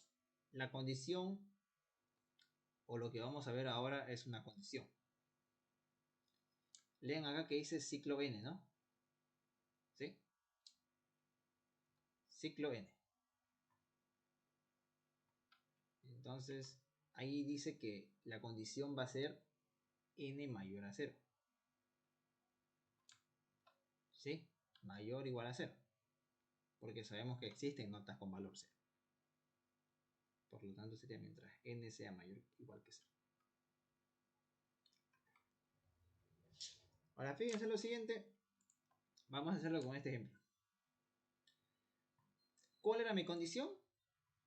la condición, o lo que vamos a ver ahora, es una condición. Lean acá que dice ciclo n, ¿no? ¿Sí? Ciclo n. Entonces, ahí dice que la condición va a ser n mayor a 0. ¿Sí? Mayor o igual a 0. Porque sabemos que existen notas con valor 0. Por lo tanto, sería mientras n sea mayor o igual que 0. Ahora, fíjense lo siguiente. Vamos a hacerlo con este ejemplo. ¿Cuál era mi condición?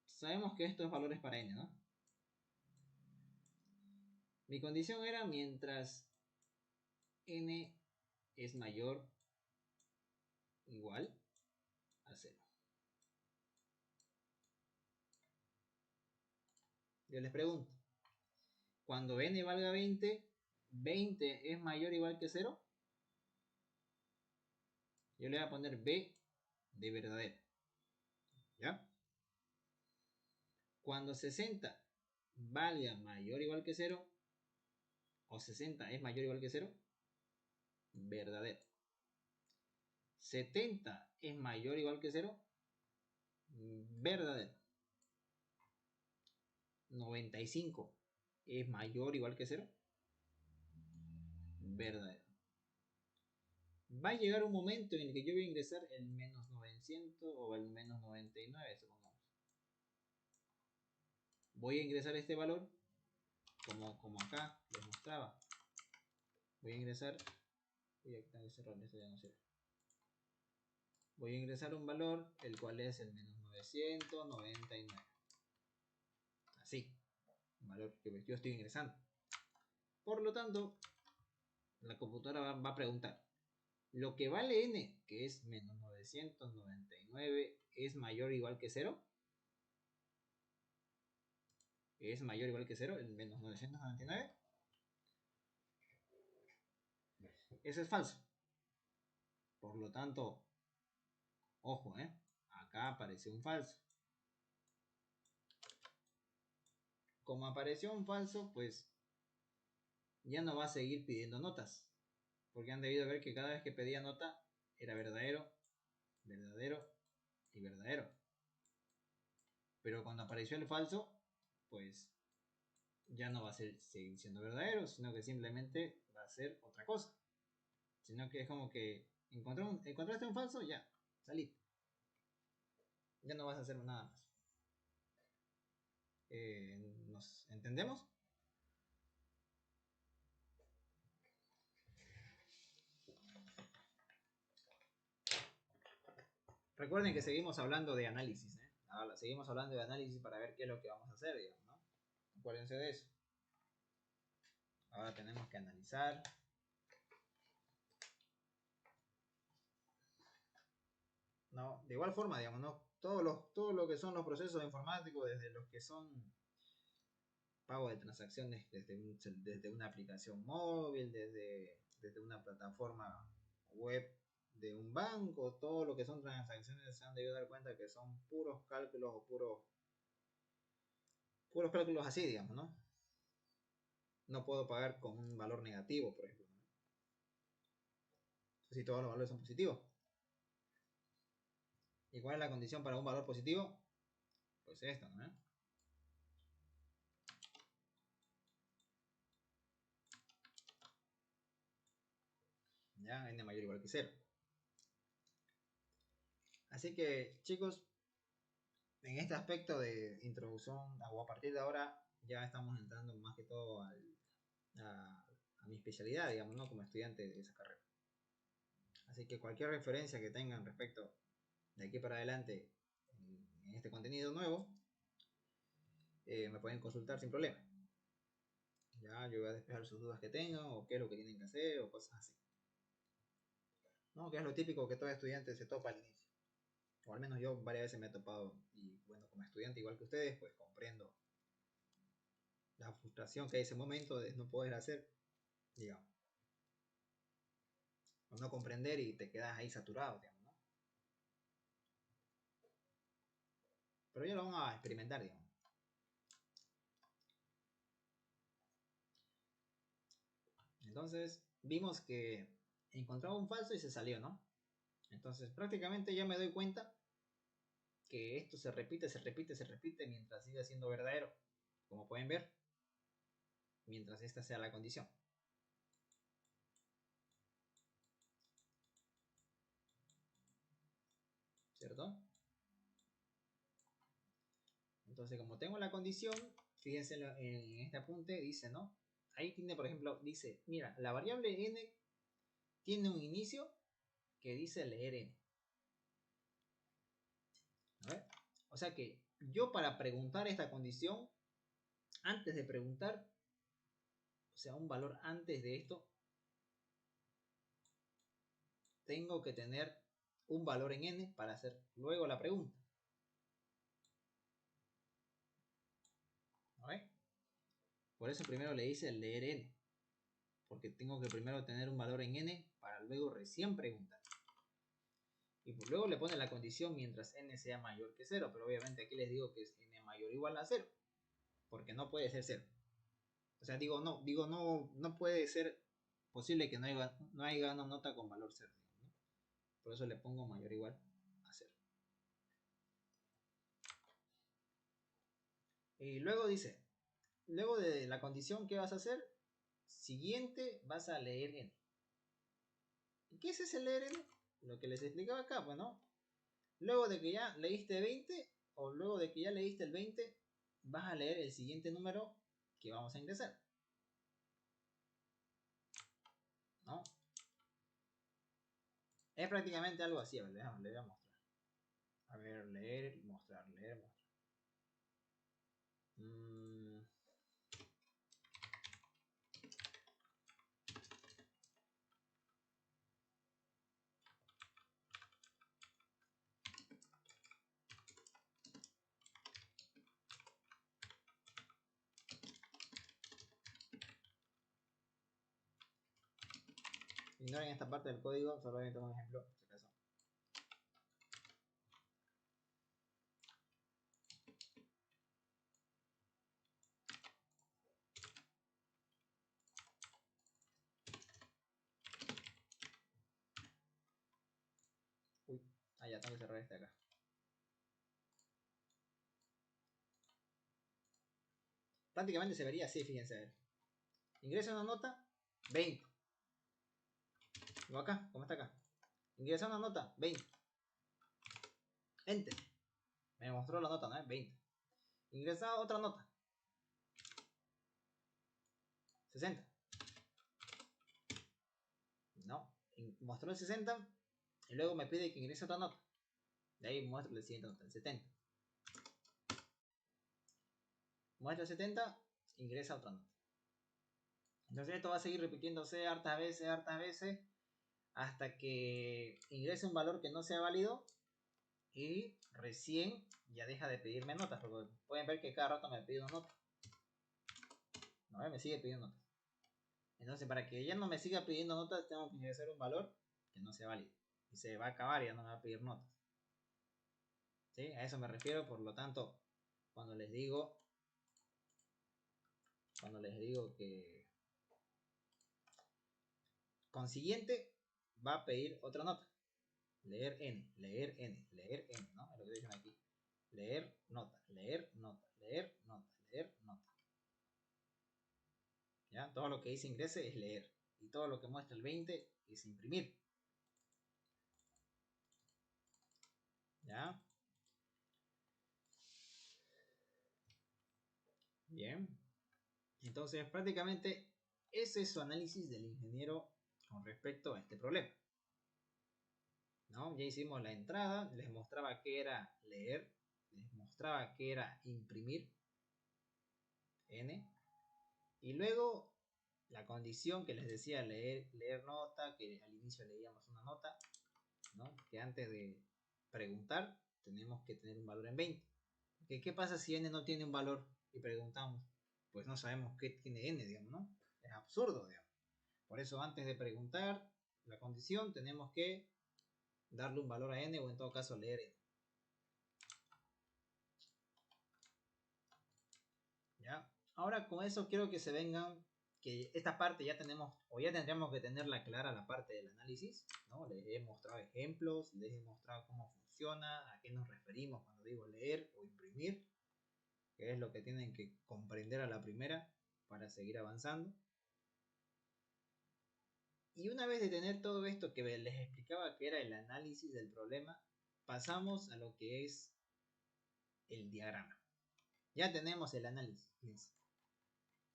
Sabemos que estos valores para n, ¿no? Mi condición era mientras n es mayor o igual a 0. Yo les pregunto, cuando n valga 20, ¿20 es mayor o igual que 0? Yo le voy a poner b de verdadero. ¿Ya? Cuando 60 valga mayor o igual que 0, o 60 es mayor o igual que 0, verdadero. 70 es mayor o igual que 0, verdadero. 95 es mayor o igual que 0, verdadero. Va a llegar un momento en el que yo voy a ingresar el menos 900 o el menos 99, supongamos. Voy a ingresar este valor, como acá les mostraba. Voy a ingresar, voy a quitar ese error, esto ya no sirve. Voy a ingresar un valor, el cual es el menos 999. Así, un valor que yo estoy ingresando. Por lo tanto, la computadora va a preguntar, ¿lo que vale n, que es menos 999, es mayor o igual que 0? ¿Es mayor o igual que 0 el menos 999? Eso es falso. Por lo tanto, ojo, acá apareció un falso. Como apareció un falso, pues ya no va a seguir pidiendo notas. Porque han debido ver que cada vez que pedía nota era verdadero, verdadero y verdadero. Pero cuando apareció el falso, pues ya no va a seguir siendo verdadero, sino que simplemente va a ser otra cosa. Sino que es como que encontraste un falso, ya, salí. Ya no vas a hacer nada más. ¿Nos entendemos? Recuerden que seguimos hablando de análisis, Ahora seguimos hablando de análisis para ver qué es lo que vamos a hacer, digamos, ¿no? Acuérdense de eso. Ahora tenemos que analizar. ¿no? De igual forma, digamos, ¿no? Todo lo que son los procesos informáticos, desde los que son pago de transacciones desde una aplicación móvil, desde una plataforma web de un banco, todo lo que son transacciones se han debido dar cuenta que son puros cálculos o puros cálculos así, digamos, ¿no? No puedo pagar con un valor negativo, por ejemplo, ¿no? Si todos los valores son positivos. ¿Y cuál es la condición para un valor positivo? Pues esta, ¿no? Ya, n mayor o igual que 0. Así que, chicos, en este aspecto de introducción, o a partir de ahora, ya estamos entrando más que todo a mi especialidad, digamos, ¿no? Como estudiante de esa carrera. Así que cualquier referencia que tengan respecto de aquí para adelante en este contenido nuevo, me pueden consultar sin problema. Ya, yo voy a despejar sus dudas que tengan, o qué es lo que tienen que hacer, o cosas así. ¿No? Que es lo típico que todo estudiante se topa al inicio. O al menos yo varias veces me he topado. Y bueno, como estudiante igual que ustedes, pues comprendo la frustración que hay ese momento de no poder hacer, digamos. O no comprender y te quedas ahí saturado, digamos, ¿no? Pero ya lo vamos a experimentar, digamos. Entonces, vimos que encontraba un falso y se salió, ¿no? Entonces, prácticamente ya me doy cuenta que esto se repite, se repite, se repite mientras siga siendo verdadero. Como pueden ver, mientras esta sea la condición. ¿Cierto? Entonces, como tengo la condición, fíjense en este apunte, dice, ¿no? Ahí tiene, por ejemplo, dice, mira, la variable n tiene un inicio que dice leer n. A ver. O sea que yo para preguntar esta condición, antes de preguntar, o sea, un valor antes de esto, tengo que tener un valor en n para hacer luego la pregunta. ¿No? Por eso primero le hice el leer n. Porque tengo que primero tener un valor en n para luego recién preguntar. Y pues luego le pone la condición mientras n sea mayor que 0. Pero obviamente aquí les digo que es n mayor o igual a 0. Porque no puede ser 0. O sea, no puede ser posible que no haya una nota con valor 0. ¿No? Por eso le pongo mayor o igual a 0. Y luego dice, luego de la condición que vas a hacer, siguiente vas a leer n. ¿Qué es ese leer n? Lo que les explicaba acá, pues, ¿no? Luego de que ya leíste 20, o luego de que ya leíste el 20, vas a leer el siguiente número que vamos a ingresar. ¿No? Es prácticamente algo así, a ver, le voy a mostrar. A ver, leer y mostrar, leer, mostrar. Ignoren esta parte del código, solamente un ejemplo, por si acaso. Uy, ya tengo que cerrar este acá. Prácticamente se vería así, fíjense. A ver. Ingresa una nota, 20. ¿Lo acá? ¿Cómo está acá? Ingresa una nota, 20. Enter. Me mostró la nota, ¿no? 20. Ingresa otra nota. 60. No. Mostró el 60 y luego me pide que ingrese otra nota. De ahí muestro la siguiente nota, el 70. Muestra el 70, ingresa otra nota. Entonces esto va a seguir repitiéndose hartas veces, hasta que ingrese un valor que no sea válido y recién ya deja de pedirme notas, porque pueden ver que cada rato me pide una nota. No, me sigue pidiendo notas. Entonces, para que ya no me siga pidiendo notas, tengo que ingresar un valor que no sea válido. Y se va a acabar y ya no me va a pedir notas. ¿Sí? A eso me refiero, por lo tanto, cuando les digo que consiguiente va a pedir otra nota. Leer n, leer n, leer n, ¿no? Es lo que dicen aquí. Leer nota, leer nota, leer nota, leer nota. ¿Ya? Todo lo que dice ingrese es leer. Y todo lo que muestra el 20 es imprimir. ¿Ya? Bien. Entonces, prácticamente ese es su análisis del ingeniero con respecto a este problema. ¿No? Ya hicimos la entrada, les mostraba qué era leer, les mostraba qué era imprimir, N, y luego la condición que les decía leer nota, que al inicio leíamos una nota, ¿no? Que antes de preguntar tenemos que tener un valor en 20. ¿Qué pasa si n no tiene un valor y preguntamos? Pues no sabemos qué tiene n, digamos, ¿no? Es absurdo, digamos. Por eso antes de preguntar la condición tenemos que darle un valor a n o en todo caso leer n. ¿Ya? Ahora con eso quiero que se vengan, que esta parte ya tenemos, o ya tendríamos que tenerla clara la parte del análisis, ¿no? Les he mostrado ejemplos, les he mostrado cómo funciona, a qué nos referimos cuando digo leer o imprimir, que es lo que tienen que comprender a la primera para seguir avanzando. Y una vez de tener todo esto que les explicaba que era el análisis del problema, pasamos a lo que es el diagrama. Ya tenemos el análisis, fíjense.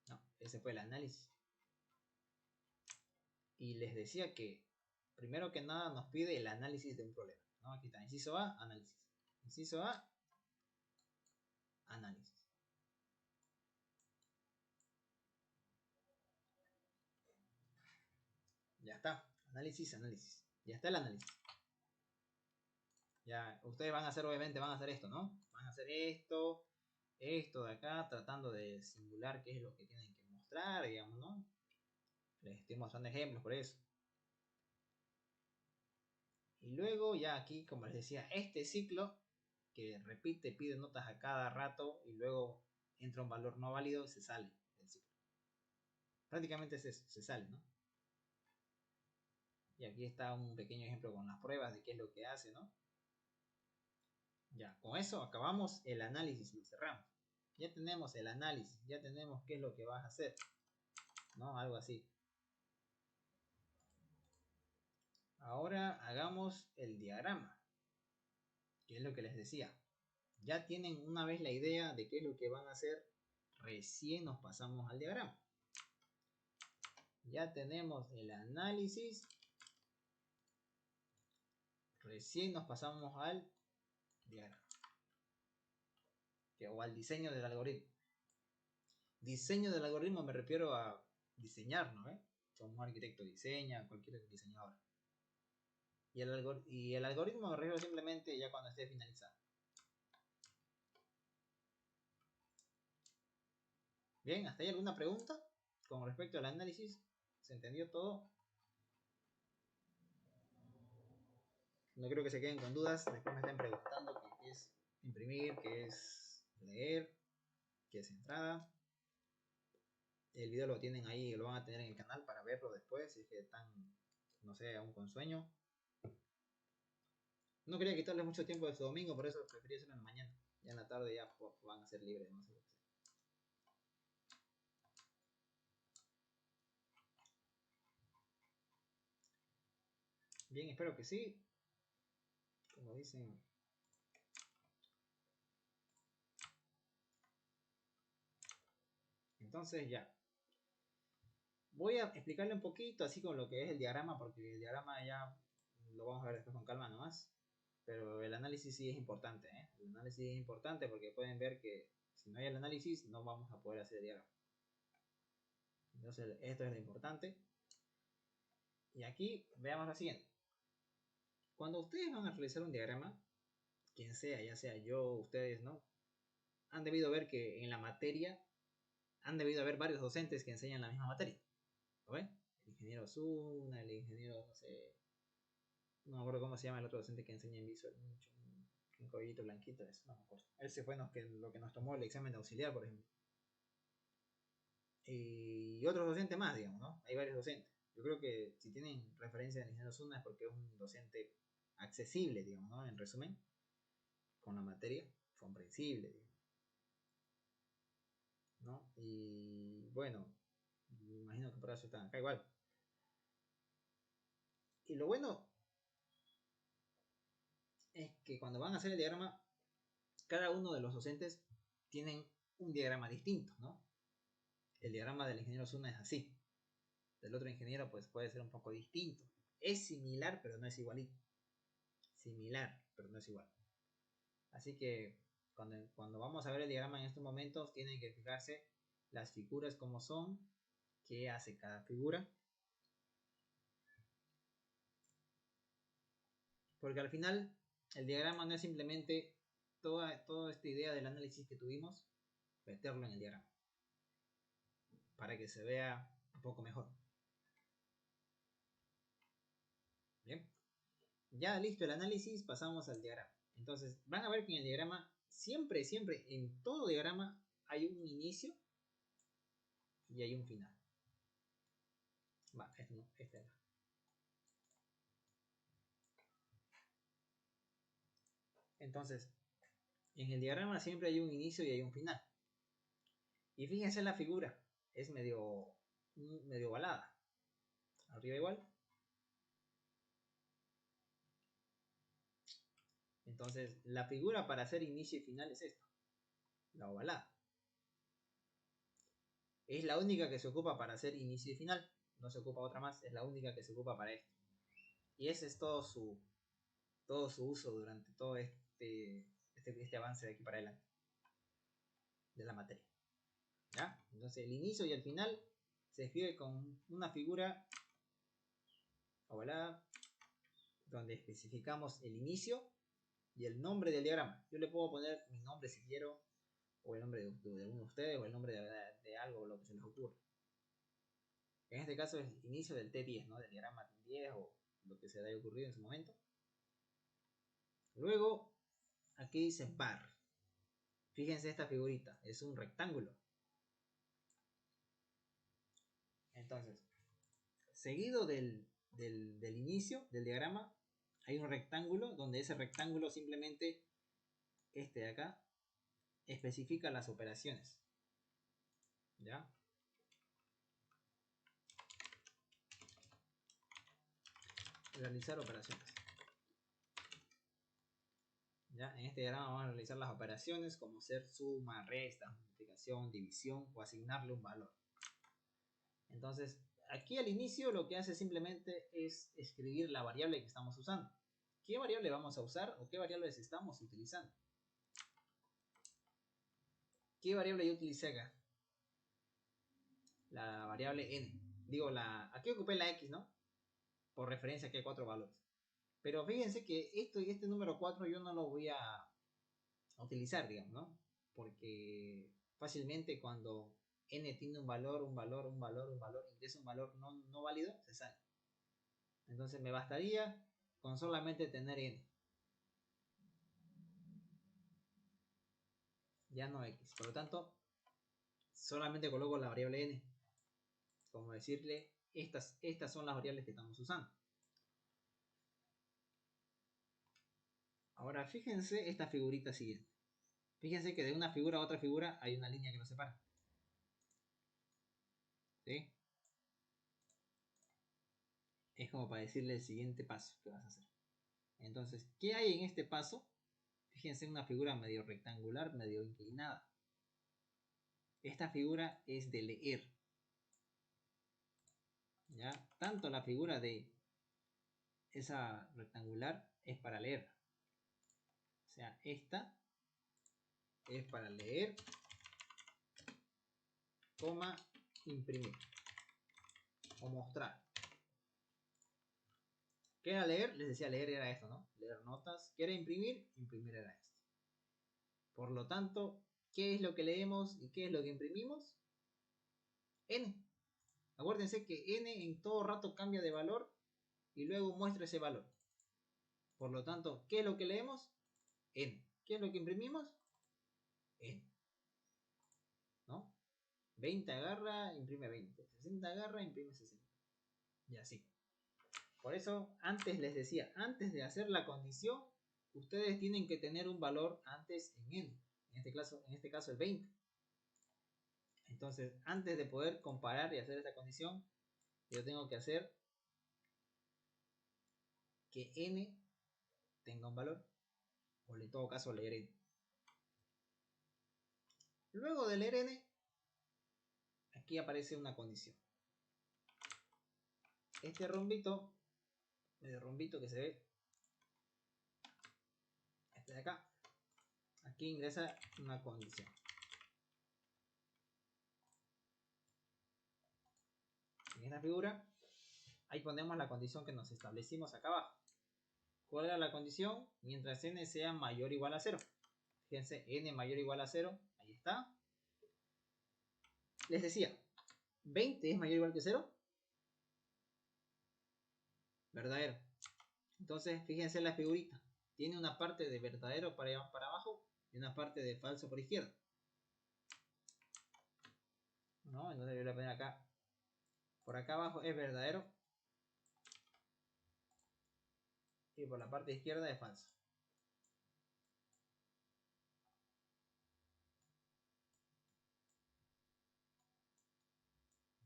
No, ese fue el análisis. Y les decía que primero que nada nos pide el análisis de un problema, ¿no? Aquí está, inciso A, análisis. Inciso A, análisis. Ya está, análisis, análisis. Ya está el análisis. Ya, ustedes van a hacer, obviamente, van a hacer esto, ¿no? Van a hacer esto de acá, tratando de simular qué es lo que tienen que mostrar, digamos, ¿no? Les estoy mostrando ejemplos por eso. Y luego ya aquí, como les decía, este ciclo que repite, pide notas a cada rato y luego entra un valor no válido, se sale del ciclo. Prácticamente es eso, se sale, ¿no? Y aquí está un pequeño ejemplo con las pruebas de qué es lo que hace, ¿no? Ya, con eso acabamos el análisis y lo cerramos. Ya tenemos el análisis, ya tenemos qué es lo que vas a hacer, ¿no? Algo así. Ahora hagamos el diagrama, que es lo que les decía. Ya tienen una vez la idea de qué es lo que van a hacer, recién nos pasamos al diagrama. Ya tenemos el análisis, recién nos pasamos al diagrama. O al diseño del algoritmo. Diseño del algoritmo me refiero a diseñar, ¿no? Como un arquitecto diseña, cualquier diseñador. Y el algoritmo me refiero simplemente ya cuando esté finalizado. Bien, ¿hasta ahí alguna pregunta con respecto al análisis? ¿Se entendió todo? No creo que se queden con dudas. Después me estén preguntando qué es imprimir, qué es leer, qué es entrada. El video lo tienen ahí, lo van a tener en el canal para verlo después, si es que están, no sé, aún con sueño. No quería quitarles mucho tiempo de su domingo, por eso preferí hacerlo en la mañana. Ya en la tarde ya van a ser libres, no sé lo que sea. Bien, espero que sí. Como dicen. Entonces ya. Voy a explicarle un poquito así con lo que es el diagrama, porque el diagrama ya lo vamos a ver después con calma nomás. Pero el análisis sí es importante, ¿eh? El análisis es importante porque pueden ver que si no hay el análisis no vamos a poder hacer el diagrama. Entonces esto es lo importante. Y aquí veamos lo siguiente. Cuando ustedes van a realizar un diagrama, quien sea, ya sea yo, ustedes, ¿no? Han debido ver que en la materia han debido haber varios docentes que enseñan la misma materia. ¿Lo ven? El ingeniero Zuna, el ingeniero, no sé, no me acuerdo cómo se llama el otro docente que enseña en visual, un cabellito blanquito, eso no me acuerdo. Ese fue lo que nos tomó el examen de auxiliar, por ejemplo. Y otros docentes más, digamos, ¿no? Hay varios docentes. Yo creo que si tienen referencia del ingeniero Zuna es porque es un docente accesible, digamos, ¿no? En resumen, con la materia, comprensible, digamos, ¿no? Y bueno, me imagino que por eso están acá igual. Y lo bueno es que cuando van a hacer el diagrama, cada uno de los docentes tienen un diagrama distinto, ¿no? El diagrama del ingeniero Zuna es así. Del otro ingeniero pues puede ser un poco distinto. Es similar, pero no es igualito. Similar, pero no es igual. Así que cuando vamos a ver el diagrama en estos momentos, tienen que fijarse las figuras como son, qué hace cada figura. Porque al final, el diagrama no es simplemente toda esta idea del análisis que tuvimos, meterlo en el diagrama. Para que se vea un poco mejor. Bien. Ya listo el análisis, pasamos al diagrama. Entonces, van a ver que en el diagrama, siempre, en todo diagrama, hay un inicio y hay un final. Va, este no, este no. Entonces, en el diagrama siempre hay un inicio y hay un final. Y fíjense en la figura, es medio ovalada. Arriba igual. Entonces, la figura para hacer inicio y final es esta, la ovalada. Es la única que se ocupa para hacer inicio y final. No se ocupa otra más, es la única que se ocupa para esto. Y ese es todo su uso durante todo este avance de aquí para adelante de la materia. ¿Ya? Entonces el inicio y el final se escribe con una figura ovalada donde especificamos el inicio y el nombre del diagrama. Yo le puedo poner mi nombre si quiero, o el nombre de alguno de ustedes, o el nombre de algo, o lo que se les ocurra. En este caso es el inicio del T10, ¿no? Del diagrama T10 o lo que se haya ocurrido en su momento. Luego, aquí dice bar. Fíjense esta figurita, es un rectángulo. Entonces, seguido del inicio del diagrama, hay un rectángulo donde ese rectángulo simplemente, este de acá, especifica las operaciones. ¿Ya? Realizar operaciones. ¿Ya? En este diagrama vamos a realizar las operaciones como ser suma, resta, multiplicación, división o asignarle un valor. Entonces, aquí al inicio lo que hace simplemente es escribir la variable que estamos usando. ¿Qué variable vamos a usar o qué variables estamos utilizando? ¿Qué variable yo utilicé acá? La variable n. Digo, aquí ocupé la x, ¿no? Por referencia que hay 4 valores. Pero fíjense que este número 4 yo no lo voy a utilizar, digamos, ¿no? Porque fácilmente cuando n tiene un valor, ingresa un valor no válido, se sale. Entonces me bastaría con solamente tener n. Ya no x. Por lo tanto, solamente coloco la variable n. Como decirle, estas son las variables que estamos usando. Ahora fíjense esta figurita siguiente. Fíjense que de una figura a otra figura hay una línea que nos separa. ¿Sí? Es como para decirle el siguiente paso que vas a hacer. Entonces, ¿qué hay en este paso? Fíjense, una figura medio rectangular, medio inclinada. Esta figura es de leer. ¿Ya? Tanto la figura de esa rectangular es para leer. O sea, esta es para leer, coma, imprimir o mostrar. ¿Qué era leer? Les decía, leer era esto, ¿no? Leer notas. ¿Qué era imprimir? Imprimir era esto. Por lo tanto, ¿qué es lo que leemos y qué es lo que imprimimos? N. Acuérdense que N en todo rato cambia de valor y luego muestra ese valor. Por lo tanto, ¿qué es lo que leemos? N. ¿Qué es lo que imprimimos? N. ¿No? 20 agarra, imprime 20. 60 agarra, imprime 60. Y así. Por eso, antes les decía, antes de hacer la condición, ustedes tienen que tener un valor antes en N. En este caso el 20. Entonces, antes de poder comparar y hacer esta condición, yo tengo que hacer que N tenga un valor, o en todo caso leer N. Luego de leer N, aquí aparece una condición. Este rombito, el rombito que se ve, este de acá, aquí ingresa una condición. En esta figura, ahí ponemos la condición que nos establecimos acá abajo. ¿Cuál era la condición? Mientras n sea mayor o igual a 0. Fíjense, n mayor o igual a 0, ahí está. Les decía, 20 es mayor o igual que 0. Verdadero. Entonces, fíjense en la figurita. Tiene una parte de verdadero para abajo y una parte de falso por izquierda. ¿No? Entonces yo le voy a poner acá. Por acá abajo es verdadero. Y por la parte izquierda es falso.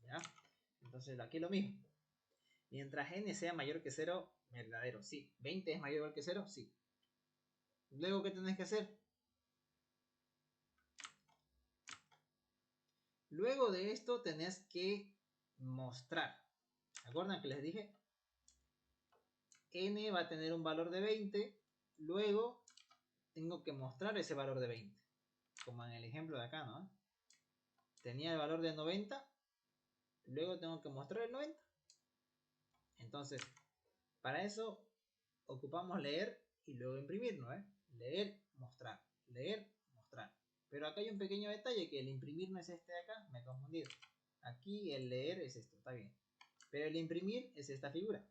¿Ya? Entonces aquí lo mismo. Mientras n sea mayor que 0, verdadero, sí. 20 es mayor o igual que 0, sí. Luego, ¿qué tenés que hacer? Luego de esto tenés que mostrar. ¿Se acuerdan que les dije? N va a tener un valor de 20. Luego tengo que mostrar ese valor de 20. Como en el ejemplo de acá, ¿no? Tenía el valor de 90. Luego tengo que mostrar el 90. Entonces, para eso ocupamos leer y luego imprimir, ¿no? Leer, mostrar. Leer, mostrar. Pero acá hay un pequeño detalle, que el imprimir no es este de acá, me he confundido. Aquí el leer es esto, está bien. Pero el imprimir es esta figura.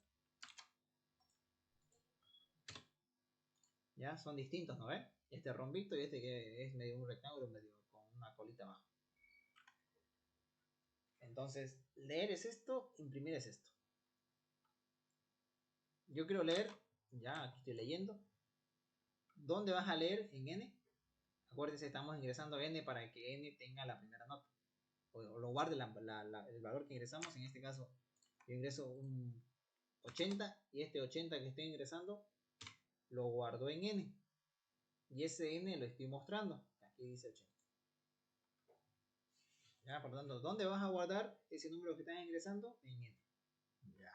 Ya son distintos, ¿no ven? Este rombito y este que es medio un rectángulo, medio con una colita abajo. Entonces, leer es esto, imprimir es esto. Yo quiero leer, ya aquí estoy leyendo. ¿Dónde vas a leer en N? Acuérdense, estamos ingresando N para que N tenga la primera nota. O lo guarde el valor que ingresamos. En este caso, yo ingreso un 80 y este 80 que estoy ingresando lo guardo en N. Y ese N lo estoy mostrando. Aquí dice 80. Ya, por lo tanto, ¿dónde vas a guardar ese número que estás ingresando? En N. Ya.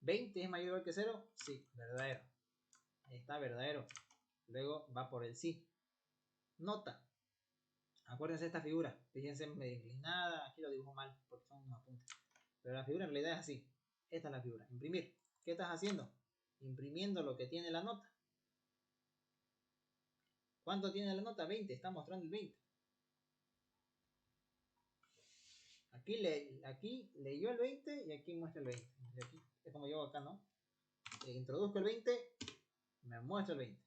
¿20 es mayor o igual que 0? Sí, verdadero. Ahí está, verdadero. Luego va por el sí. Nota. Acuérdense de esta figura. Fíjense medio inclinada. Aquí lo dibujo mal porque son unos apuntes. Pero la figura en realidad es así. Esta es la figura. Imprimir. ¿Qué estás haciendo? Imprimiendo lo que tiene la nota. ¿Cuánto tiene la nota? 20. Está mostrando el 20. Aquí leyó el 20 y aquí muestra el 20. Y aquí es como yo acá, ¿no? Introduzco el 20, me muestra el 20.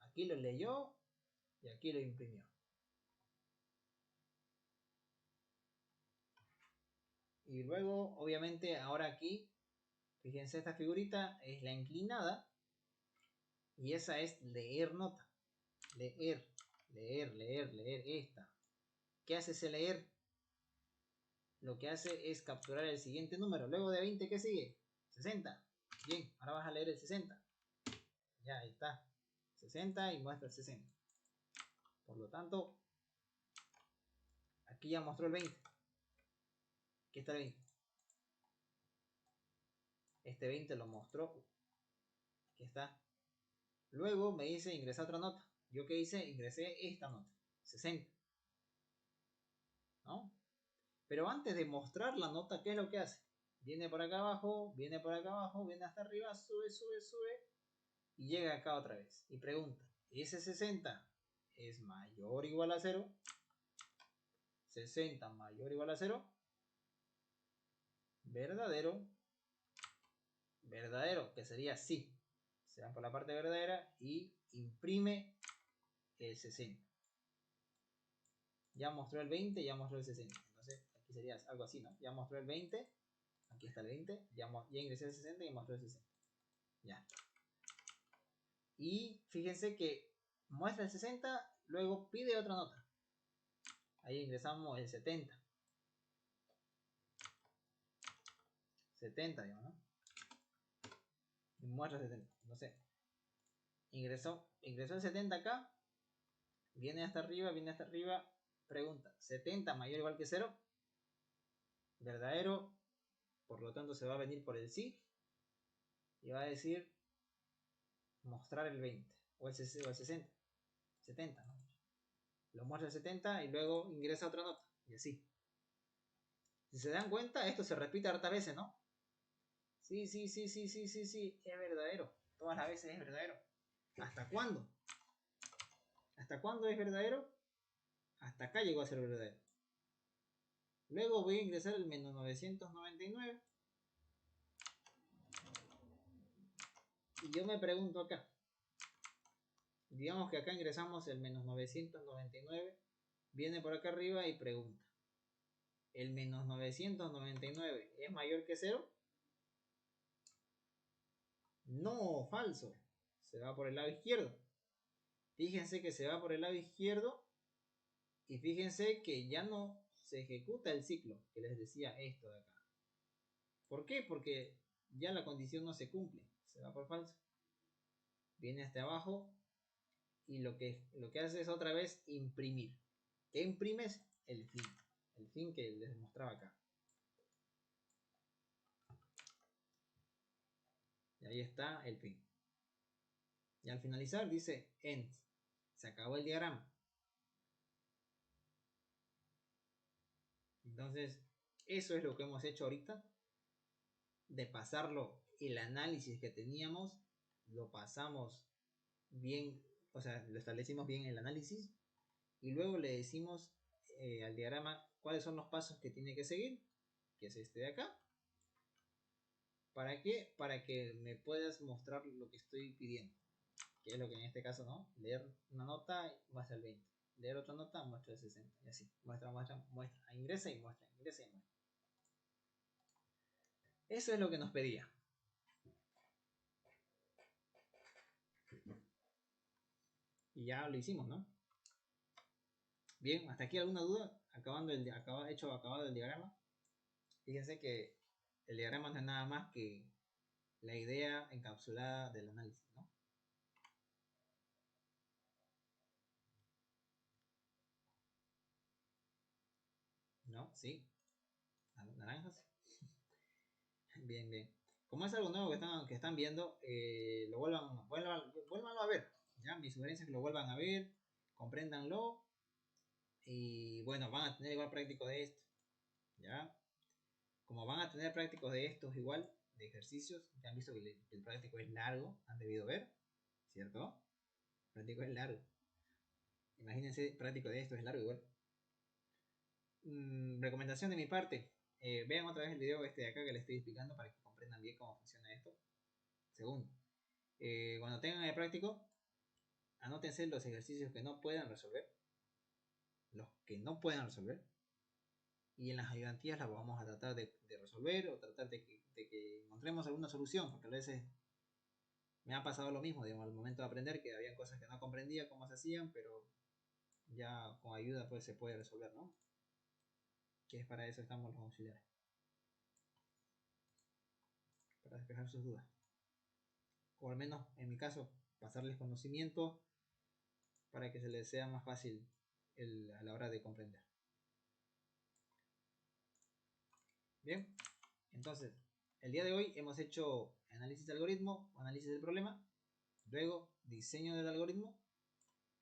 Aquí lo leyó y aquí lo imprimió. Y luego, obviamente, ahora aquí, fíjense, esta figurita es la inclinada y esa es leer nota. Leer, leer, leer, leer esta. ¿Qué hace ese leer? Lo que hace es capturar el siguiente número. Luego de 20, ¿qué sigue? 60. Bien, ahora vas a leer el 60. Ya, ahí está. 60 y muestra el 60. Por lo tanto, aquí ya mostró el 20. Aquí está el 20. Este 20 lo mostró. Aquí está. Luego me dice ingresar otra nota. ¿Yo qué hice? Ingresé esta nota. 60. ¿No? Pero antes de mostrar la nota, ¿qué es lo que hace? Viene por acá abajo, viene por acá abajo, viene hasta arriba, sube, sube, sube. Y llega acá otra vez. Y pregunta, ¿ese 60 es mayor o igual a 0? 60 mayor o igual a 0. Verdadero. Verdadero, que sería sí. Se van por la parte verdadera y imprime el 60. Ya mostró el 20, ya mostró el 60. Entonces aquí sería algo así, ¿no? Ya mostró el 20. Aquí está el 20. Ya ingresé el 60 y mostró el 60. Ya. Y fíjense que muestra el 60, luego pide otra nota. Ahí ingresamos el 70. 70, digamos, ¿no? Y muestra 70. No sé. Ingresó el 70 acá. Viene hasta arriba, Pregunta, ¿70 mayor o igual que 0? Verdadero. Por lo tanto se va a venir por el sí. Y va a decir mostrar el 20. O el 60. 70, ¿no? Lo muestra el 70 y luego ingresa otra nota. Y así. Si se dan cuenta, esto se repite hartas veces, ¿no? Sí, es verdadero. Todas las veces es verdadero. ¿Hasta cuándo? ¿Hasta cuándo es verdadero? Hasta acá llegó a ser verdadero. Luego voy a ingresar el menos 999. Y yo me pregunto acá. Digamos que acá ingresamos el menos 999. Viene por acá arriba y pregunta. ¿El menos 999 es mayor que 0? No, falso. Se va por el lado izquierdo. Fíjense que se va por el lado izquierdo. Y fíjense que ya no se ejecuta el ciclo que les decía esto de acá. ¿Por qué? Porque ya la condición no se cumple. Se va por falso. Viene hasta abajo. Y lo que hace es otra vez imprimir. ¿Qué imprimes? El fin. El fin que les mostraba acá. Y ahí está el fin. Y al finalizar dice end. Se acabó el diagrama. Entonces, eso es lo que hemos hecho ahorita. De pasarlo, el análisis que teníamos, lo pasamos bien, o sea, lo establecimos bien el análisis. Y luego le decimos al diagrama cuáles son los pasos que tiene que seguir, que es este de acá. ¿Para qué? Para que me puedas mostrar lo que estoy pidiendo. Que es lo que en este caso, ¿no? Leer una nota y muestra el 20. Leer otra nota, muestra el 60. Y así. Muestra. Ingresa y muestra. Ingresa y muestra. Eso es lo que nos pedía. Y ya lo hicimos, ¿no? Bien, hasta aquí alguna duda. Acabado el diagrama. Fíjense que el diagrama no es nada más que la idea encapsulada del análisis, ¿no? ¿No? ¿Sí? ¿Naranjas? Bien, bien. Como es algo nuevo que están viendo, lo vuélvanlo a ver. ¿Ya? Mi sugerencia es que lo vuelvan a ver, compréndanlo y bueno, van a tener igual práctico de esto. ¿Ya? Como van a tener prácticos de estos igual, de ejercicios, ya han visto que el práctico es largo, han debido ver, ¿cierto? El práctico es largo. Imagínense, práctico de esto es largo igual. Recomendación de mi parte, vean otra vez el video este de acá que les estoy explicando para que comprendan bien cómo funciona esto. Segundo, cuando tengan el práctico, anótense los ejercicios que no puedan resolver, los que no puedan resolver, y en las ayudantías las vamos a tratar de resolver o tratar de que encontremos alguna solución, porque a veces me ha pasado lo mismo, digamos, al momento de aprender, que había cosas que no comprendía cómo se hacían, pero ya con ayuda pues se puede resolver, ¿no? Que es para eso estamos los auxiliares, para despejar sus dudas, o al menos en mi caso pasarles conocimiento para que se les sea más fácil a la hora de comprender. Bien, entonces el día de hoy hemos hecho análisis de algoritmo, análisis del problema, luego diseño del algoritmo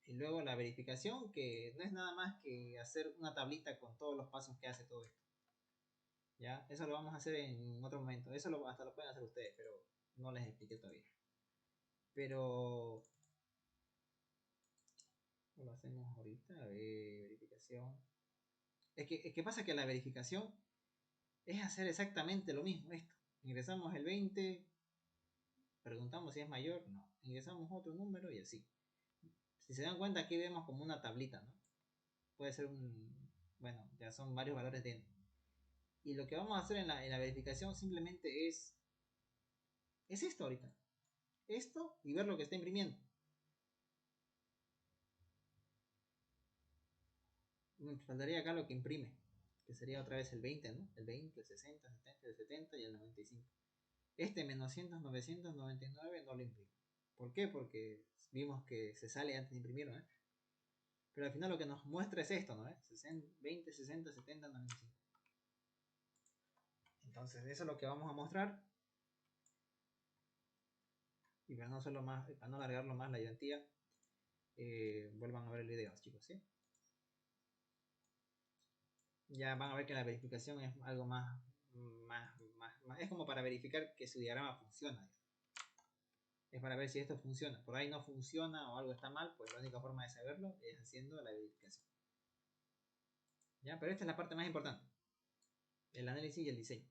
y luego la verificación, que no es nada más que hacer una tablita con todos los pasos que hace todo esto. ¿Ya? Eso lo vamos a hacer en otro momento. Eso hasta lo pueden hacer ustedes, pero no les expliqué todavía. Pero lo hacemos ahorita. A ver, verificación. Es que pasa que la verificación es hacer exactamente lo mismo. Esto. Ingresamos el 20, preguntamos si es mayor, no. Ingresamos otro número y así. Si se dan cuenta, aquí vemos como una tablita, ¿no? Puede ser un... Bueno, ya son varios valores de n. Y lo que vamos a hacer en la verificación simplemente es esto ahorita. Esto y ver lo que está imprimiendo. Faltaría acá lo que imprime, que sería otra vez el 20, ¿no? El 20, el 60, el 70, el 70 y el 95. Este menos 100, 999 no lo imprime. ¿Por qué? Porque vimos que se sale antes de imprimirlo, ¿no? Pero al final lo que nos muestra es esto, ¿no? 20, 60, 70, 95. Entonces, eso es lo que vamos a mostrar. Y para no hacerlo más, para no alargarlo más la identía, vuelvan a ver el video, chicos, ¿sí? Ya van a ver que la verificación es algo más, es como para verificar que su diagrama funciona. Es para ver si esto funciona. Por ahí no funciona o algo está mal, pues la única forma de saberlo es haciendo la verificación. ¿Ya? Pero esta es la parte más importante, el análisis y el diseño.